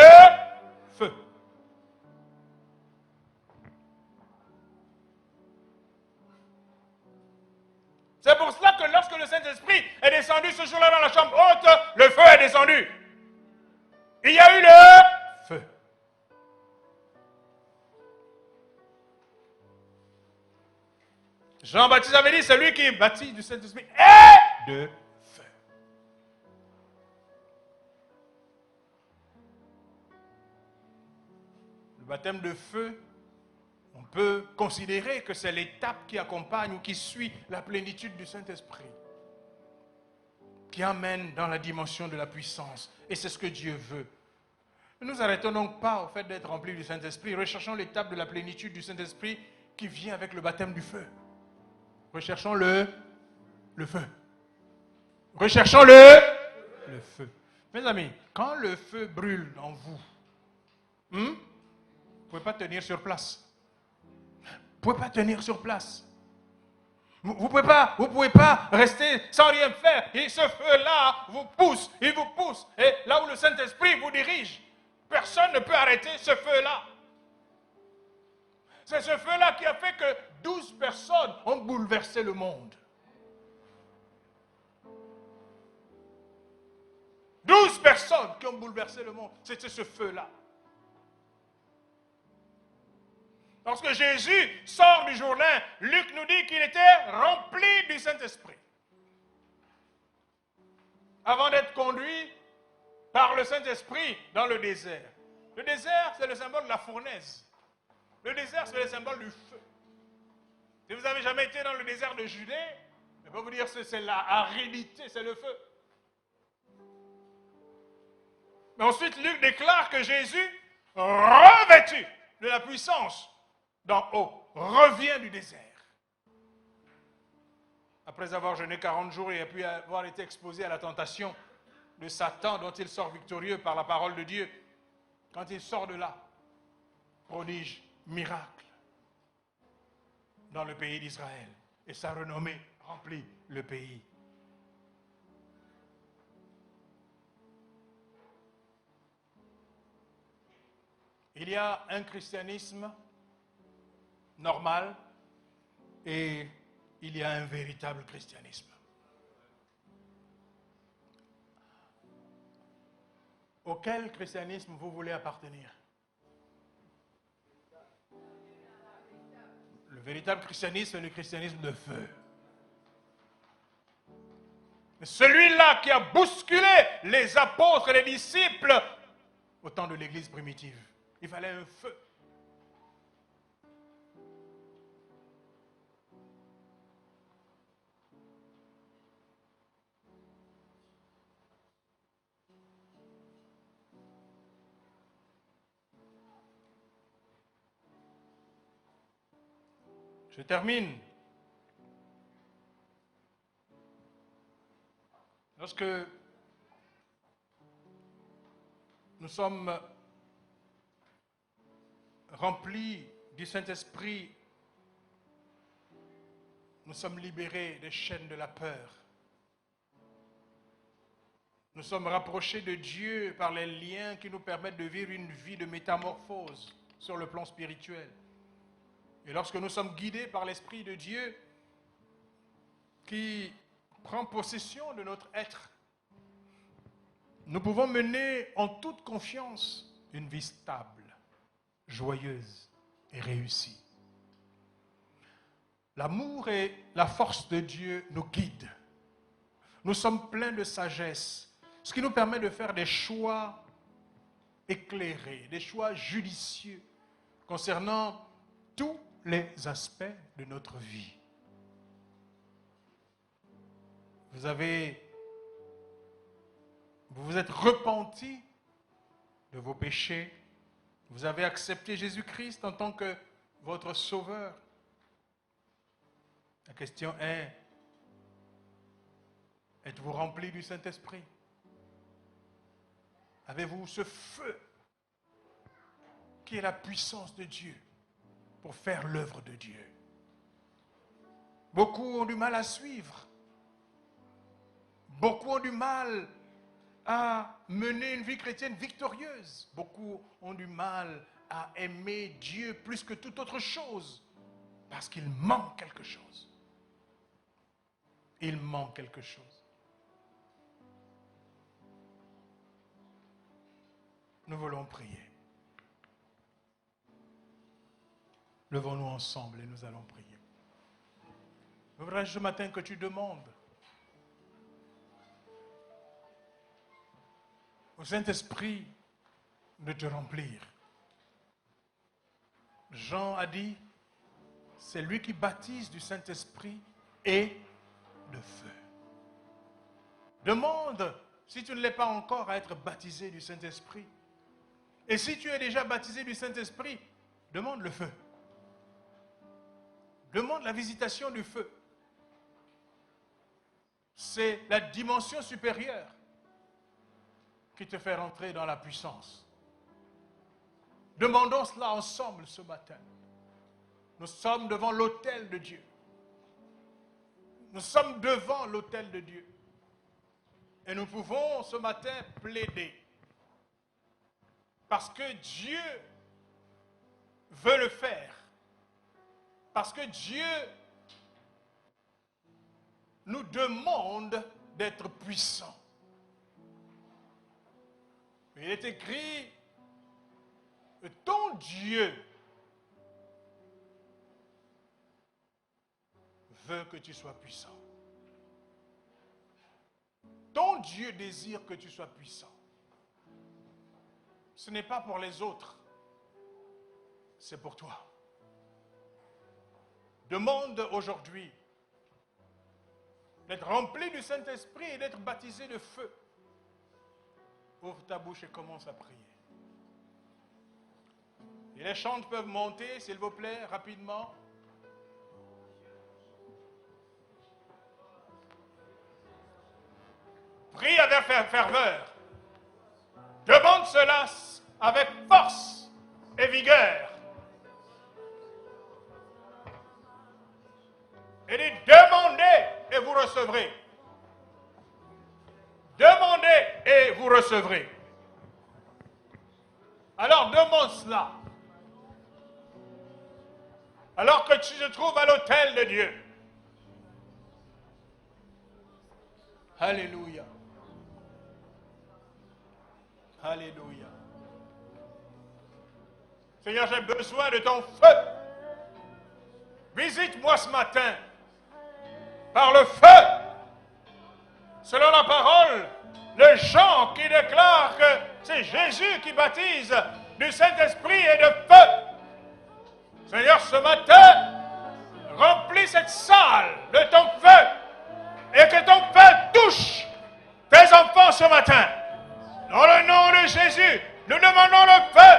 feu. C'est pour cela que lorsque le Saint-Esprit est descendu ce jour-là dans la chambre haute, le feu est descendu. Il y a eu le feu. Jean-Baptiste avait dit, c'est lui qui est baptisé du Saint-Esprit et de feu. Le baptême de feu, on peut considérer que c'est l'étape qui accompagne ou qui suit la plénitude du Saint-Esprit, qui amène dans la dimension de la puissance. Et c'est ce que Dieu veut. Ne nous arrêtons donc pas au fait d'être remplis du Saint-Esprit. Recherchons l'étape de la plénitude du Saint-Esprit qui vient avec le baptême du feu. Recherchons le feu. Recherchons le feu. Mes amis, quand le feu brûle en vous, vous ne pouvez pas tenir sur place. Vous ne pouvez pas tenir sur place. Vous ne pouvez pas rester sans rien faire. Et ce feu-là vous pousse, il vous pousse. Et là où le Saint-Esprit vous dirige, personne ne peut arrêter ce feu-là. C'est ce feu-là qui a fait que 12 personnes ont bouleversé le monde. 12 personnes qui ont bouleversé le monde. C'était ce feu-là. Lorsque Jésus sort du Jourdain, Luc nous dit qu'il était rempli du Saint-Esprit. Avant d'être conduit par le Saint-Esprit dans le désert. Le désert, c'est le symbole de la fournaise. Le désert, c'est le symbole du feu. Si vous n'avez jamais été dans le désert de Judée, je peux vous dire que c'est la aridité, c'est le feu. Mais ensuite, Luc déclare que Jésus, revêtu de la puissance d'en haut, revient du désert. Après avoir jeûné 40 jours et puis avoir été exposé à la tentation de Satan dont il sort victorieux par la parole de Dieu, quand il sort de là, prodige, miracle dans le pays d'Israël. Et sa renommée remplit le pays. Il y a un christianisme normal et il y a un véritable christianisme. Auquel christianisme vous voulez appartenir? Le véritable christianisme est le christianisme de feu. Celui-là qui a bousculé les apôtres et les disciples au temps de l'église primitive. Il fallait un feu. Je termine. Lorsque nous sommes remplis du Saint-Esprit, nous sommes libérés des chaînes de la peur. Nous sommes rapprochés de Dieu par les liens qui nous permettent de vivre une vie de métamorphose sur le plan spirituel. Et lorsque nous sommes guidés par l'Esprit de Dieu qui prend possession de notre être, nous pouvons mener en toute confiance une vie stable, joyeuse et réussie. L'amour et la force de Dieu nous guident. Nous sommes pleins de sagesse, ce qui nous permet de faire des choix éclairés, des choix judicieux concernant tous les aspects de notre vie. Vous vous êtes repentis de vos péchés. Vous avez accepté Jésus-Christ en tant que votre sauveur. La question est, êtes-vous rempli du Saint-Esprit? Avez-vous ce feu qui est la puissance de Dieu pour faire l'œuvre de Dieu? Beaucoup ont du mal à suivre. Beaucoup ont du mal à mener une vie chrétienne victorieuse. Beaucoup ont du mal à aimer Dieu plus que toute autre chose parce qu'il manque quelque chose. Il manque quelque chose. Nous voulons prier. Levons-nous ensemble et nous allons prier. Je voudrais ce matin que tu demandes au Saint-Esprit de te remplir. Jean a dit, c'est lui qui baptise du Saint-Esprit et de feu. Demande, si tu ne l'es pas encore, à être baptisé du Saint-Esprit. Et si tu es déjà baptisé du Saint-Esprit, demande le feu. Demande la visitation du feu. C'est la dimension supérieure qui te fait rentrer dans la puissance. Demandons cela ensemble ce matin. Nous sommes devant l'autel de Dieu. Nous sommes devant l'autel de Dieu. Et nous pouvons ce matin plaider. Parce que Dieu veut le faire. Parce que Dieu nous demande d'être puissants. Il est écrit que ton Dieu veut que tu sois puissant. Ton Dieu désire que tu sois puissant. Ce n'est pas pour les autres, c'est pour toi. Demande aujourd'hui d'être rempli du Saint-Esprit et d'être baptisé de feu. Ouvre ta bouche et commence à prier. Et les chants peuvent monter, s'il vous plaît, rapidement. Prie avec ferveur. Demande cela avec force et vigueur. Et dit, demandez et vous recevrez. Demandez et vous recevrez. Alors demande cela. Alors que tu te trouves à l'autel de Dieu. Alléluia. Alléluia. Seigneur, j'ai besoin de ton feu. Visite-moi ce matin par le feu. Selon la parole, le Jean qui déclare que c'est Jésus qui baptise du Saint-Esprit et de feu. Seigneur, ce matin, remplis cette salle de ton feu et que ton feu touche tes enfants ce matin. Dans le nom de Jésus, nous demandons le feu.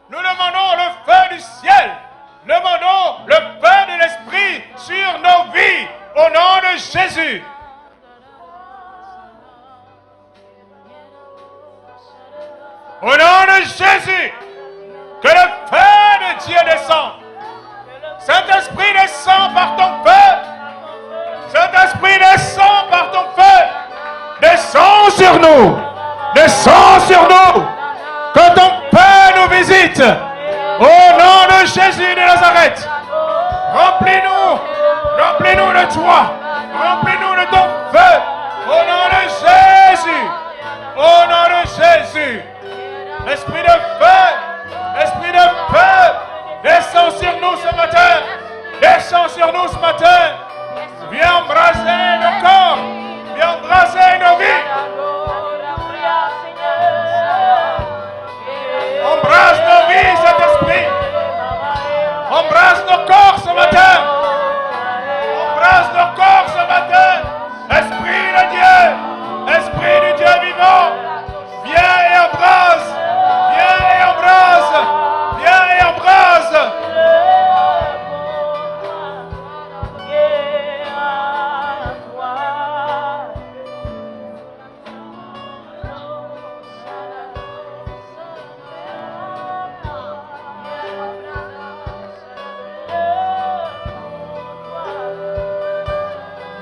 Nous demandons le feu du ciel. Nous demandons le feu de l'Esprit Au nom de Jésus, que le feu de Dieu descende. Saint-Esprit, descend par ton feu. Saint-Esprit, descend par ton feu. Descends sur nous. Descends sur nous. Que ton feu nous visite. Au nom de Jésus de Nazareth. Remplis-nous. Remplis-nous de toi. Remplis-nous de ton feu. Au nom de Jésus. Au nom de Jésus. Esprit de feu. Esprit de feu. Descends sur nous ce matin. Descends sur nous ce matin. Viens embraser nos corps. Viens embraser nos vies. Embrasse nos vies, cet esprit. Embrasse nos corps ce matin. Embrasse nos corps ce matin. Esprit de Dieu. Esprit du Dieu vivant. Viens et embrasse. Viens et embrasse. Viens et embrasse.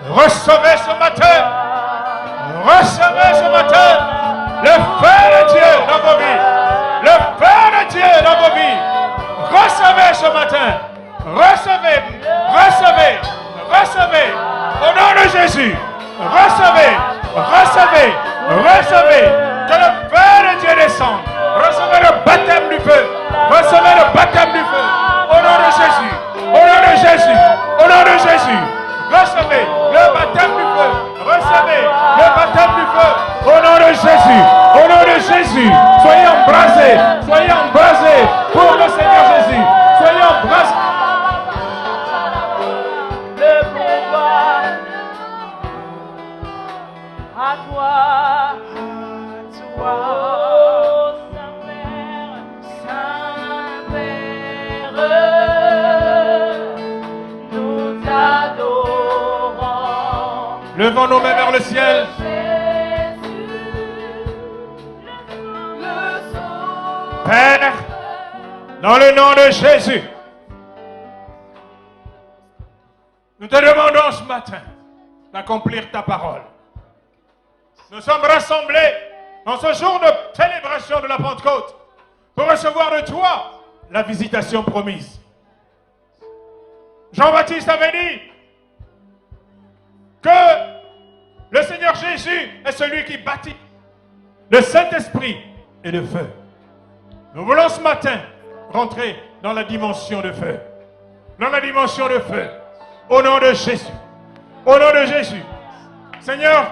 Recevez ce matin. Recevez ce matin le feu de Dieu dans vos vies. Le feu de Dieu dans vos vies. Recevez ce matin. Recevez. Recevez. Recevez. Au nom de Jésus. Recevez. Recevez. Recevez. Que le feu de Dieu descende. Recevez le baptême du feu. Recevez le baptême du feu. Au nom de Jésus. Au nom de Jésus. Au nom de Jésus. Recevez le baptême du feu. Recevez le baptême du feu. Au nom de Jésus. Au nom de Jésus. Soyez embrasés. Soyez embrasés pour le Seigneur Jésus. Soyez embrasés. Le pouvoir à toi. À toi. Oh, Saint-Père. Saint-Père. Nous t'adorons. Levons nos mains vers le ciel. Père, dans le nom de Jésus, nous te demandons ce matin d'accomplir ta parole. Nous sommes rassemblés en ce jour de célébration de la Pentecôte pour recevoir de toi la visitation promise. Jean-Baptiste avait dit que le Seigneur Jésus est celui qui baptise le Saint-Esprit et le feu. Nous voulons ce matin rentrer dans la dimension de feu. Dans la dimension de feu. Au nom de Jésus. Au nom de Jésus. Seigneur,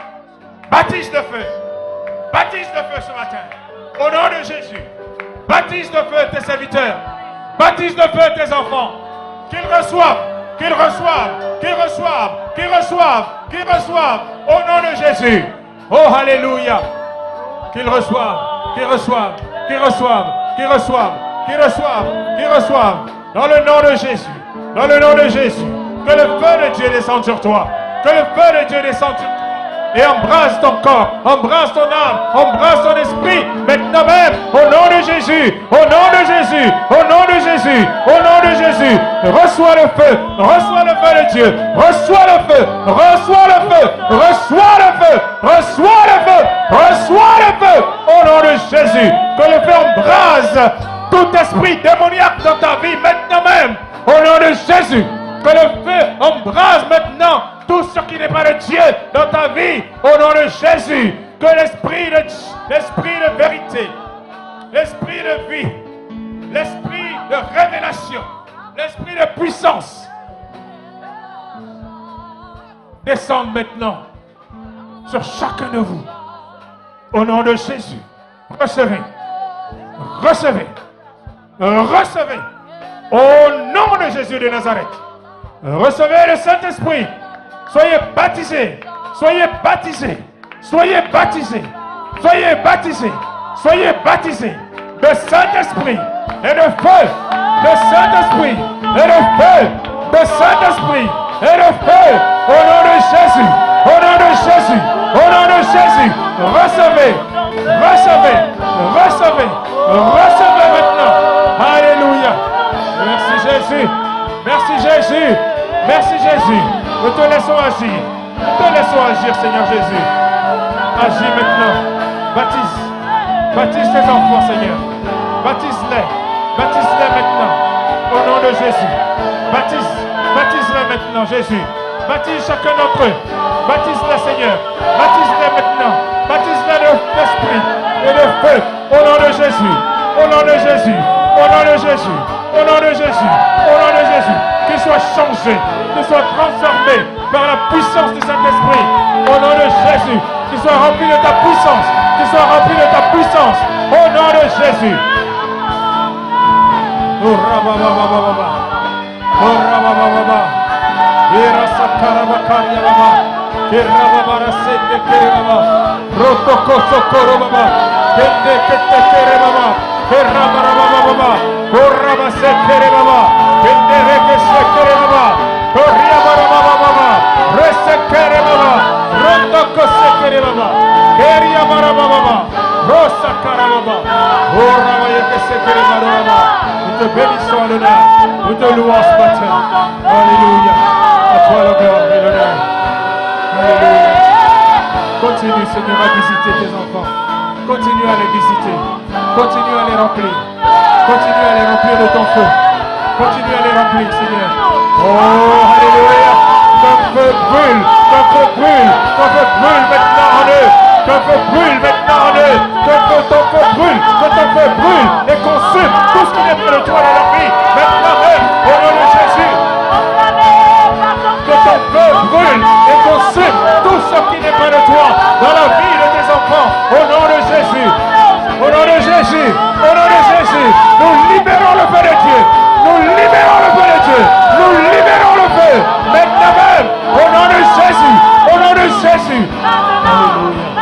baptise de feu. Baptise de feu ce matin. Au nom de Jésus. Baptise de feu tes serviteurs. Baptise de feu tes enfants. Qu'ils reçoivent. Qu'ils reçoivent. Qu'ils reçoivent. Qu'ils reçoivent. Qu'ils reçoivent. Au nom de Jésus. Oh, alléluia. Qu'ils reçoivent. Qu'ils reçoivent. Qu'ils reçoivent. Qu'ils reçoivent. Qu'ils reçoivent. Qu'ils reçoivent. Dans le nom de Jésus. Dans le nom de Jésus. Que le feu de Dieu descende sur toi. Que le feu de Dieu descende sur toi. Et embrasse ton corps, embrasse ton âme, embrasse ton esprit, maintenant même, au nom de Jésus, au nom de Jésus, au nom de Jésus, au nom de Jésus. Reçois le feu de Dieu, reçois le feu, reçois le feu, reçois le feu, reçois le feu, reçois le feu, au nom de Jésus. Que le feu embrase tout esprit démoniaque dans ta vie, maintenant même, au nom de Jésus. Que le feu embrase maintenant tout ce qui n'est pas de Dieu dans ta vie, au nom de Jésus. Que l'esprit de vérité, l'esprit de vie, l'esprit de révélation, l'esprit de puissance descende maintenant sur chacun de vous. Au nom de Jésus, recevez, recevez, recevez. Au nom de Jésus de Nazareth, recevez le Saint-Esprit. Soyez baptisés, soyez baptisés, soyez baptisés, soyez baptisés, soyez baptisés de Saint-Esprit et de feu, de Saint-Esprit et de feu, de Saint-Esprit et de feu, au nom de Jésus, au nom de Jésus, au nom de Jésus, recevez, recevez, recevez. Jésus. Merci Jésus. Nous te laissons agir. Te laissons agir, Seigneur Jésus. Agis maintenant. Baptise. Baptise tes enfants, Seigneur. Baptise-les. Baptise-les maintenant. Au nom de Jésus. Baptise. Baptise-les maintenant, Jésus. Baptise chacun d'entre eux. Baptise-les, Seigneur. Baptise-les maintenant. Baptise-les de l'esprit et de feu. Au nom de Jésus. Au nom de Jésus. Au nom de Jésus. Au nom de Jésus. Au nom de Jésus. Qu'ils soient changés. Qu'ils soient transformés par la puissance du Saint-Esprit. Au nom de Jésus. Qu'ils soient remplis de ta puissance. Qu'ils soient remplis de ta puissance. Au nom de Jésus. Oh rabababababa. Oh rababababa. Irasakarabakarya baba. Kirababarassende kirababa. Rotoko sokoro baba. Kende kete kere baba. Kirabarabababa. Korabasekere baba. Kende rekesekere baba. Koriabarabababa. Resekere baba. Rotoko sekere baba. Keriabarabababa. Rosakarababa. Orabayekesekere baba. Nous te bénissons en l'honneur. Nous te louons ce matin. Alléluia. À toi la gloire et l'honneur. Alléluia. Continue, Seigneur, à visiter tes enfants. Continue à les visiter. Continue à les remplir. Continue à les remplir de ton feu. Continue à les remplir, Seigneur. Oh, alléluia. Ton feu brûle. Ton feu brûle. Ton feu brûle maintenant en eux. Ton feu brûle maintenant en eux. Ton feu brûle. Que ton feu brûle et consume tout ce qui n'est pas de toi dans leur vie. Maintenant même, au nom de Jésus. Que ton feu brûle et consume tout ce qui n'est pas de toi dans la vie de tes enfants. Au nom de Jésus. Au nom de Jésus. Au nom de Jésus. Nous libérons le feu de Dieu. Nous libérons le feu de Dieu. Nous libérons le feu. Maintenant même. Au nom de Jésus. Au nom de Jésus. Alléluia.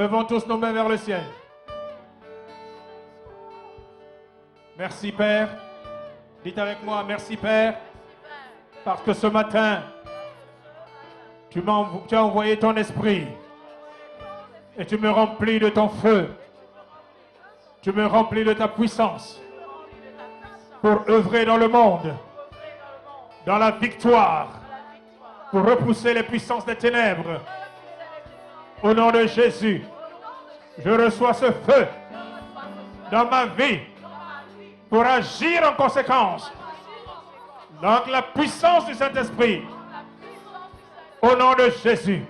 Levons tous nos mains vers le ciel. Merci Père. Dites avec moi, merci Père, parce que ce matin, tu as envoyé ton esprit et tu me remplis de ton feu. Tu me remplis de ta puissance pour œuvrer dans le monde, dans la victoire, pour repousser les puissances des ténèbres. Au nom de Jésus, je reçois ce feu dans ma vie pour agir en conséquence. Donc la puissance du Saint-Esprit, au nom de Jésus,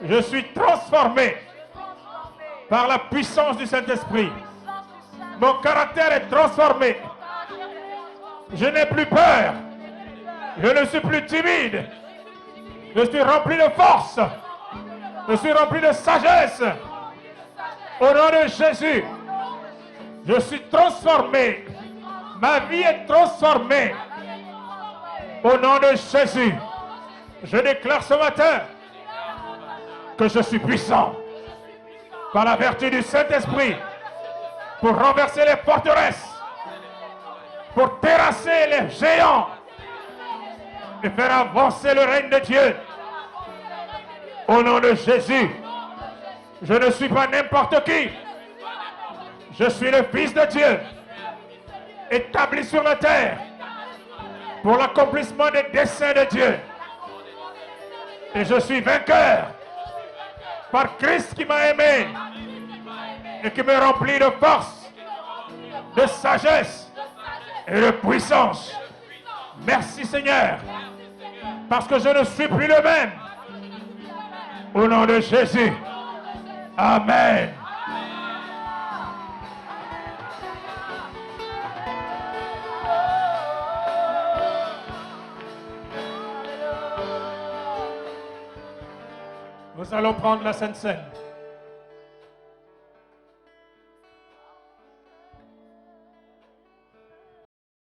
je suis transformé par la puissance du Saint-Esprit. Mon caractère est transformé. Je n'ai plus peur. Je ne suis plus timide. Je suis rempli de force. Je suis rempli de sagesse. Au nom de Jésus, je suis transformé. Ma vie est transformée. Au nom de Jésus, je déclare ce matin que je suis puissant par la vertu du Saint-Esprit pour renverser les forteresses, pour terrasser les géants et faire avancer le règne de Dieu. Au nom de Jésus, je ne suis pas n'importe qui. Je suis le Fils de Dieu, établi sur la terre pour l'accomplissement des desseins de Dieu. Et je suis vainqueur par Christ qui m'a aimé et qui me remplit de force, de sagesse et de puissance. Merci Seigneur, parce que je ne suis plus le même. Au nom de Jésus. Amen. Nous allons prendre la Sainte Seine.